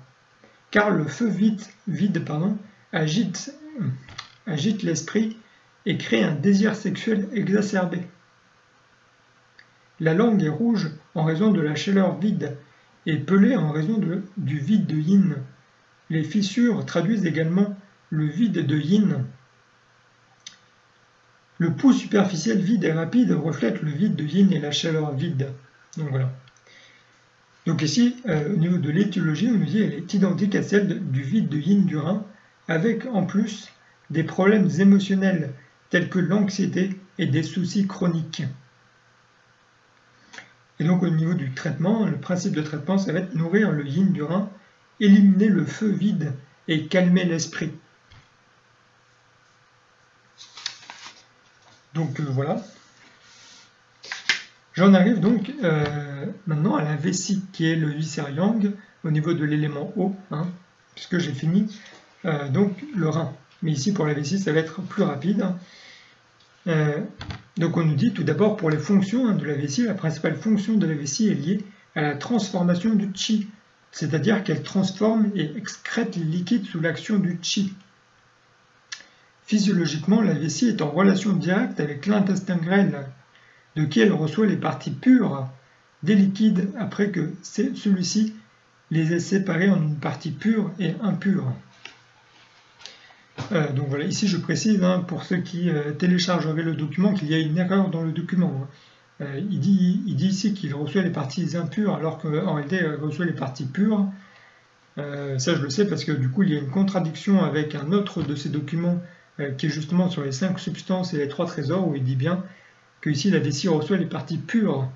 car le feu vide agite l'esprit et crée un désir sexuel exacerbé. La langue est rouge en raison de la chaleur vide et pelée en raison du vide de yin. Les fissures traduisent également le vide de yin. Le pouls superficiel vide et rapide reflète le vide de yin et la chaleur vide. Donc voilà. Donc ici, au niveau de l'étiologie, on nous dit qu'elle est identique à celle du vide de yin du rein, avec en plus des problèmes émotionnels tels que l'anxiété et des soucis chroniques. Et donc au niveau du traitement, le principe de traitement, ça va être nourrir le yin du rein, éliminer le feu vide et calmer l'esprit. Donc voilà. J'en arrive donc maintenant à la vessie, qui est le viscère-yang au niveau de l'élément eau, puisque j'ai fini donc le rein. Mais ici pour la vessie, ça va être plus rapide. Donc on nous dit tout d'abord pour les fonctions de la vessie, la principale fonction de la vessie est liée à la transformation du qi, c'est-à-dire qu'elle transforme et excrète les liquides sous l'action du qi. Physiologiquement, la vessie est en relation directe avec l'intestin grêle, de qui elle reçoit les parties pures des liquides après que celui-ci les ait séparés en une partie pure et impure. Donc voilà, ici je précise pour ceux qui téléchargeraient le document qu'il y a une erreur dans le document. Il dit ici qu'il reçoit les parties impures alors qu'en réalité il reçoit les parties pures. Ça je le sais parce que du coup il y a une contradiction avec un autre de ces documents qui est justement sur les 5 substances et les 3 trésors, où il dit bien que ici la vessie reçoit les parties pures,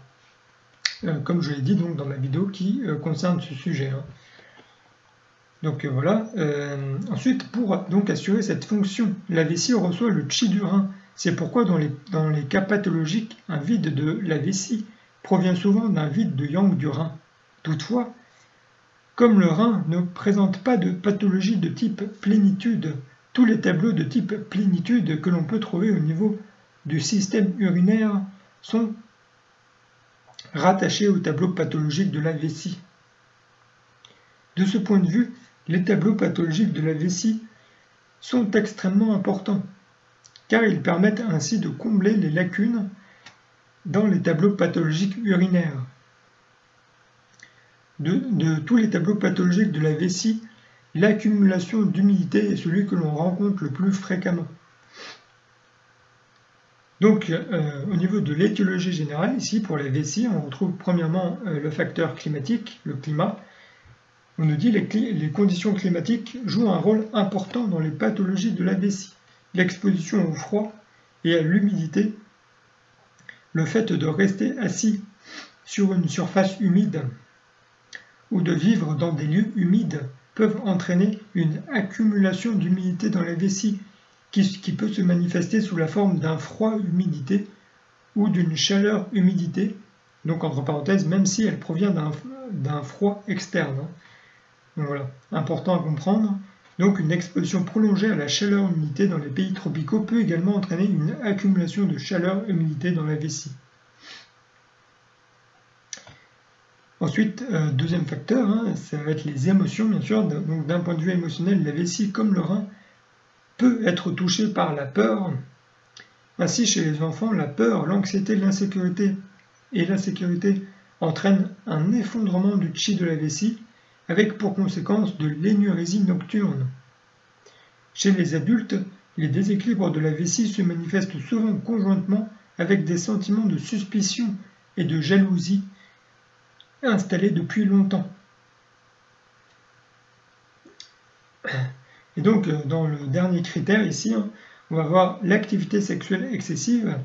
comme je l'ai dit donc dans ma vidéo qui concerne ce sujet. Donc voilà. Ensuite, pour donc assurer cette fonction, la vessie reçoit le qi du rein. C'est pourquoi dans les cas pathologiques, un vide de la vessie provient souvent d'un vide de yang du rein. Toutefois, comme le rein ne présente pas de pathologie de type plénitude, tous les tableaux de type plénitude que l'on peut trouver au niveau du système urinaire sont rattachés au tableau pathologique de la vessie. De ce point de vue, les tableaux pathologiques de la vessie sont extrêmement importants, car ils permettent ainsi de combler les lacunes dans les tableaux pathologiques urinaires. De tous les tableaux pathologiques de la vessie, l'accumulation d'humidité est celui que l'on rencontre le plus fréquemment. Donc, au niveau de l'étiologie générale, ici pour la vessie, on retrouve premièrement le facteur climatique, le climat. On nous dit que les conditions climatiques jouent un rôle important dans les pathologies de la vessie. L'exposition au froid et à l'humidité, le fait de rester assis sur une surface humide ou de vivre dans des lieux humides peuvent entraîner une accumulation d'humidité dans la vessie qui peut se manifester sous la forme d'un froid-humidité ou d'une chaleur-humidité, donc entre parenthèses, même si elle provient d'un froid externe. Donc voilà, important à comprendre. Donc une exposition prolongée à la chaleur-humidité dans les pays tropicaux peut également entraîner une accumulation de chaleur-humidité dans la vessie. Ensuite, deuxième facteur, ça va être les émotions, bien sûr. Donc d'un point de vue émotionnel, la vessie, comme le rein, peut être touchée par la peur. Ainsi, chez les enfants, la peur, l'anxiété, l'insécurité et l'insécurité entraînent un effondrement du chi de la vessie, avec pour conséquence de l'énurésie nocturne. Chez les adultes, les déséquilibres de la vessie se manifestent souvent conjointement avec des sentiments de suspicion et de jalousie installés depuis longtemps. Et donc, dans le dernier critère ici, on va voir l'activité sexuelle excessive.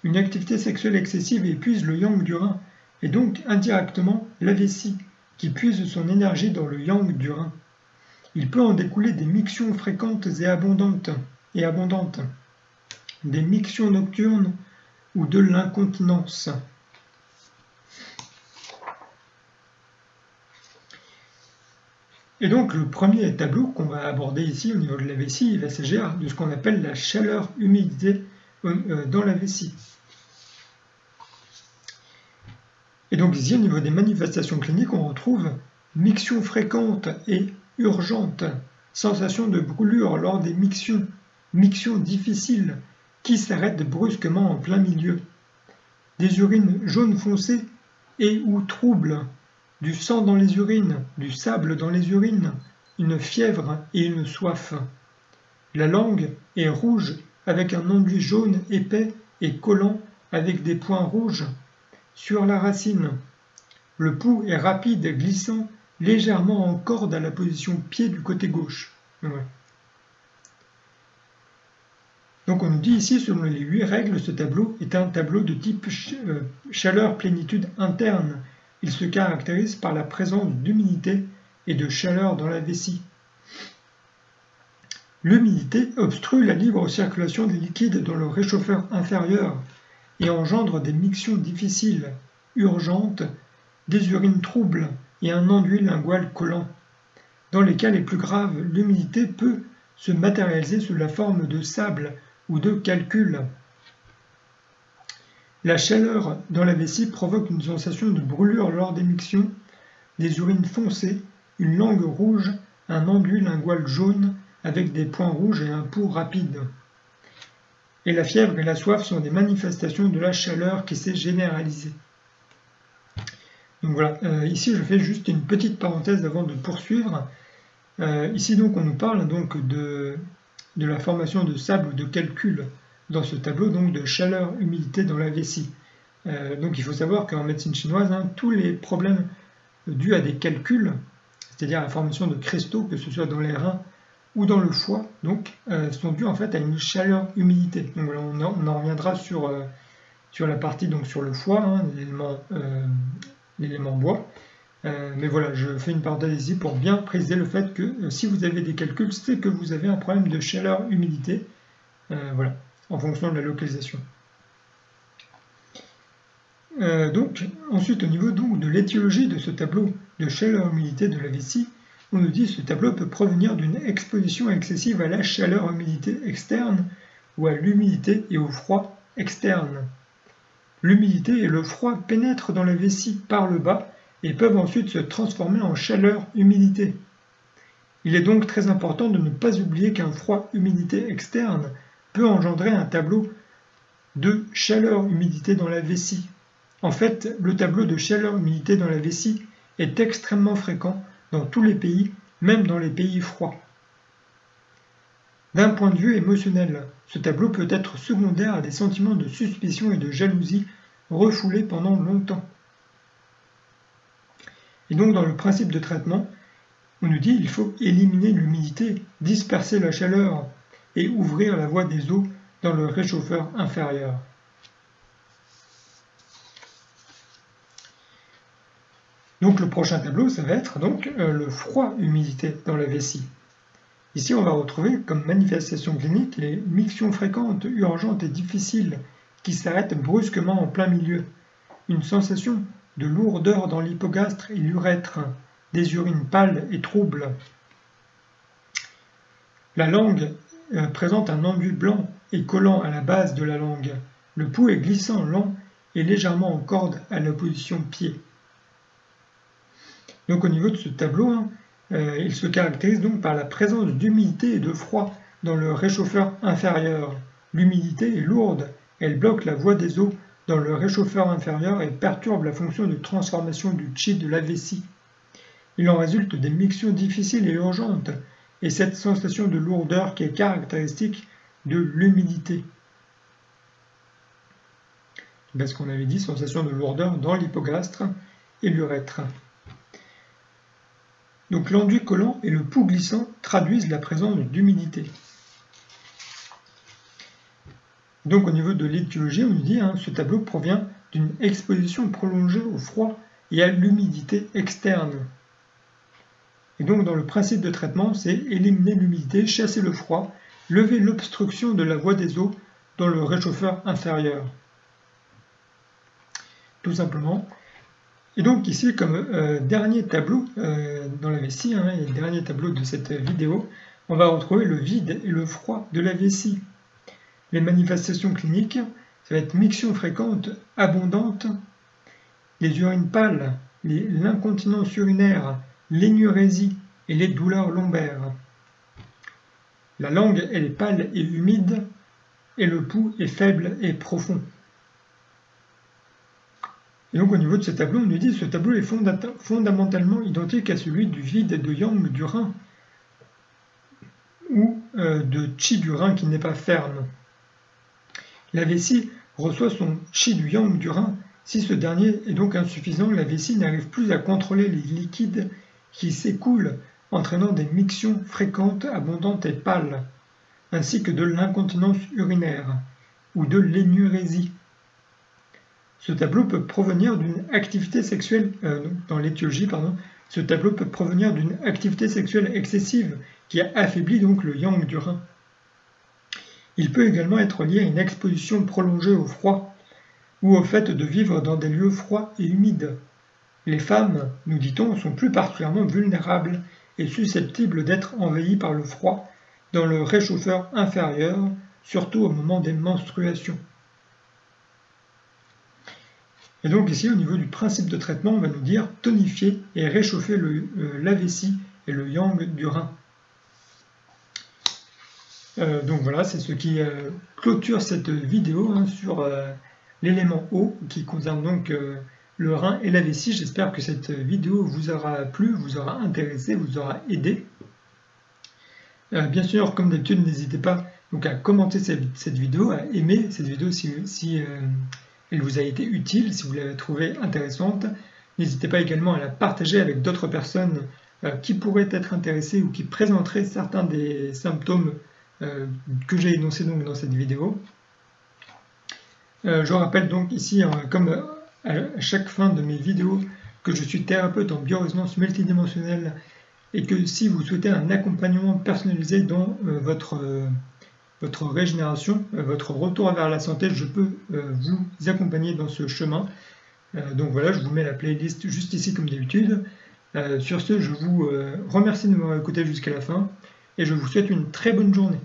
Une activité sexuelle excessive épuise le yang du rein, et donc indirectement la vessie, qui puise son énergie dans le yang du rein. Il peut en découler des mictions fréquentes et abondantes, des mictions nocturnes ou de l'incontinence. Et donc le premier tableau qu'on va aborder ici au niveau de la vessie, il va s'agir de ce qu'on appelle la chaleur-humidité dans la vessie. Et donc ici au niveau des manifestations cliniques, on retrouve mictions fréquentes et urgentes, sensation de brûlure lors des mictions difficiles qui s'arrêtent brusquement en plein milieu, des urines jaunes foncées et ou troubles, du sang dans les urines, du sable dans les urines, une fièvre et une soif. La langue est rouge avec un enduit jaune épais et collant avec des points rouges sur la racine. Le pouls est rapide, glissant, légèrement en corde à la position pied du côté gauche. Ouais. Donc on nous dit ici, selon les 8 règles, ce tableau est un tableau de type chaleur-plénitude interne. Il se caractérise par la présence d'humidité et de chaleur dans la vessie. L'humidité obstrue la libre circulation des liquides dans le réchauffeur inférieur et engendre des mictions difficiles, urgentes, des urines troubles et un enduit lingual collant. Dans les cas les plus graves, l'humidité peut se matérialiser sous la forme de sable ou de calcul. La chaleur dans la vessie provoque une sensation de brûlure lors des mictions, des urines foncées, une langue rouge, un enduit lingual jaune avec des points rouges et un pouls rapide. Et la fièvre et la soif sont des manifestations de la chaleur qui s'est généralisée. Donc voilà, ici je fais juste une petite parenthèse avant de poursuivre. Ici donc on nous parle donc de la formation de sable ou de calcul dans ce tableau donc de chaleur-humidité dans la vessie. Donc il faut savoir qu'en médecine chinoise, tous les problèmes dus à des calculs, c'est-à-dire la formation de cristaux, que ce soit dans les reins ou dans le foie, donc, sont dus en fait à une chaleur-humidité. Donc voilà, on en reviendra sur la partie donc sur le foie, l'élément bois. Mais voilà, je fais une parenthèse ici pour bien préciser le fait que si vous avez des calculs, c'est que vous avez un problème de chaleur-humidité, voilà, en fonction de la localisation. Donc, ensuite, au niveau donc, de l'étiologie de ce tableau de chaleur-humidité de la vessie, on nous dit que ce tableau peut provenir d'une exposition excessive à la chaleur-humidité externe ou à l'humidité et au froid externe. l'humidité et le froid pénètrent dans la vessie par le bas et peuvent ensuite se transformer en chaleur-humidité. Il est donc très important de ne pas oublier qu'un froid-humidité externe peut engendrer un tableau de chaleur-humidité dans la vessie. En fait, le tableau de chaleur-humidité dans la vessie est extrêmement fréquent dans tous les pays, même dans les pays froids. D'un point de vue émotionnel, ce tableau peut être secondaire à des sentiments de suspicion et de jalousie refoulés pendant longtemps. Et donc dans le principe de traitement, on nous dit qu'il faut éliminer l'humidité, disperser la chaleur et ouvrir la voie des eaux dans le réchauffeur inférieur. Donc le prochain tableau, ça va être donc le froid-humidité dans la vessie. Ici, on va retrouver comme manifestation clinique les mictions fréquentes, urgentes et difficiles qui s'arrêtent brusquement en plein milieu, une sensation de lourdeur dans l'hypogastre et l'urètre, des urines pâles et troubles. La langue présente un enduit blanc et collant à la base de la langue. Le pouls est glissant, lent et légèrement en corde à la position pied. Donc au niveau de ce tableau, il se caractérise donc par la présence d'humidité et de froid dans le réchauffeur inférieur. L'humidité est lourde, elle bloque la voie des eaux dans le réchauffeur inférieur et perturbe la fonction de transformation du chi de la vessie. Il en résulte des mictions difficiles et urgentes, et cette sensation de lourdeur qui est caractéristique de l'humidité. C'est ce qu'on avait dit, sensation de lourdeur dans l'hypogastre et l'urètre. Donc l'enduit collant et le pouls glissant traduisent la présence d'humidité. Donc au niveau de l'étiologie, on nous dit ce tableau provient d'une exposition prolongée au froid et à l'humidité externe. Et donc dans le principe de traitement, c'est éliminer l'humidité, chasser le froid, lever l'obstruction de la voie des eaux dans le réchauffeur inférieur. Tout simplement. Et donc ici, comme dernier tableau dans la vessie, et dernier tableau de cette vidéo, on va retrouver le vide et le froid de la vessie. Les manifestations cliniques, ça va être miction fréquente, abondante, les urines pâles, l'incontinence urinaire, l'énurésie et les douleurs lombaires. La langue, elle est pâle et humide, et le pouls est faible et profond. Et donc au niveau de ce tableau, on nous dit que ce tableau est fondamentalement identique à celui du vide de yang du rein, ou de chi du rein qui n'est pas ferme. La vessie reçoit son chi du yang du rein. Si ce dernier est donc insuffisant, la vessie n'arrive plus à contrôler les liquides qui s'écoulent, entraînant des mictions fréquentes, abondantes et pâles, ainsi que de l'incontinence urinaire, ou de l'énurésie. Ce tableau peut provenir d'une activité sexuelle, dans l'étiologie, ce tableau peut provenir d'une activité sexuelle excessive qui a affaibli donc le yang du rein. Il peut également être lié à une exposition prolongée au froid ou au fait de vivre dans des lieux froids et humides. Les femmes, nous dit-on, sont plus particulièrement vulnérables et susceptibles d'être envahies par le froid dans le réchauffeur inférieur, surtout au moment des menstruations. Et donc ici, au niveau du principe de traitement, on va nous dire tonifier et réchauffer la vessie et le yang du rein. Donc voilà, c'est ce qui clôture cette vidéo sur l'élément eau qui concerne donc le rein et la vessie. J'espère que cette vidéo vous aura plu, vous aura intéressé, vous aura aidé. Bien sûr, comme d'habitude, n'hésitez pas donc à commenter cette vidéo, à aimer cette vidéo si elle vous a été utile, si vous l'avez trouvée intéressante. N'hésitez pas également à la partager avec d'autres personnes qui pourraient être intéressées ou qui présenteraient certains des symptômes que j'ai énoncés donc dans cette vidéo. Je rappelle donc ici, comme à chaque fin de mes vidéos, que je suis thérapeute en biorésonance multidimensionnelle et que si vous souhaitez un accompagnement personnalisé dans votre régénération, votre retour vers la santé, je peux vous accompagner dans ce chemin. Donc voilà, je vous mets la playlist juste ici comme d'habitude. Sur ce, je vous remercie de m'avoir écouté jusqu'à la fin et je vous souhaite une très bonne journée.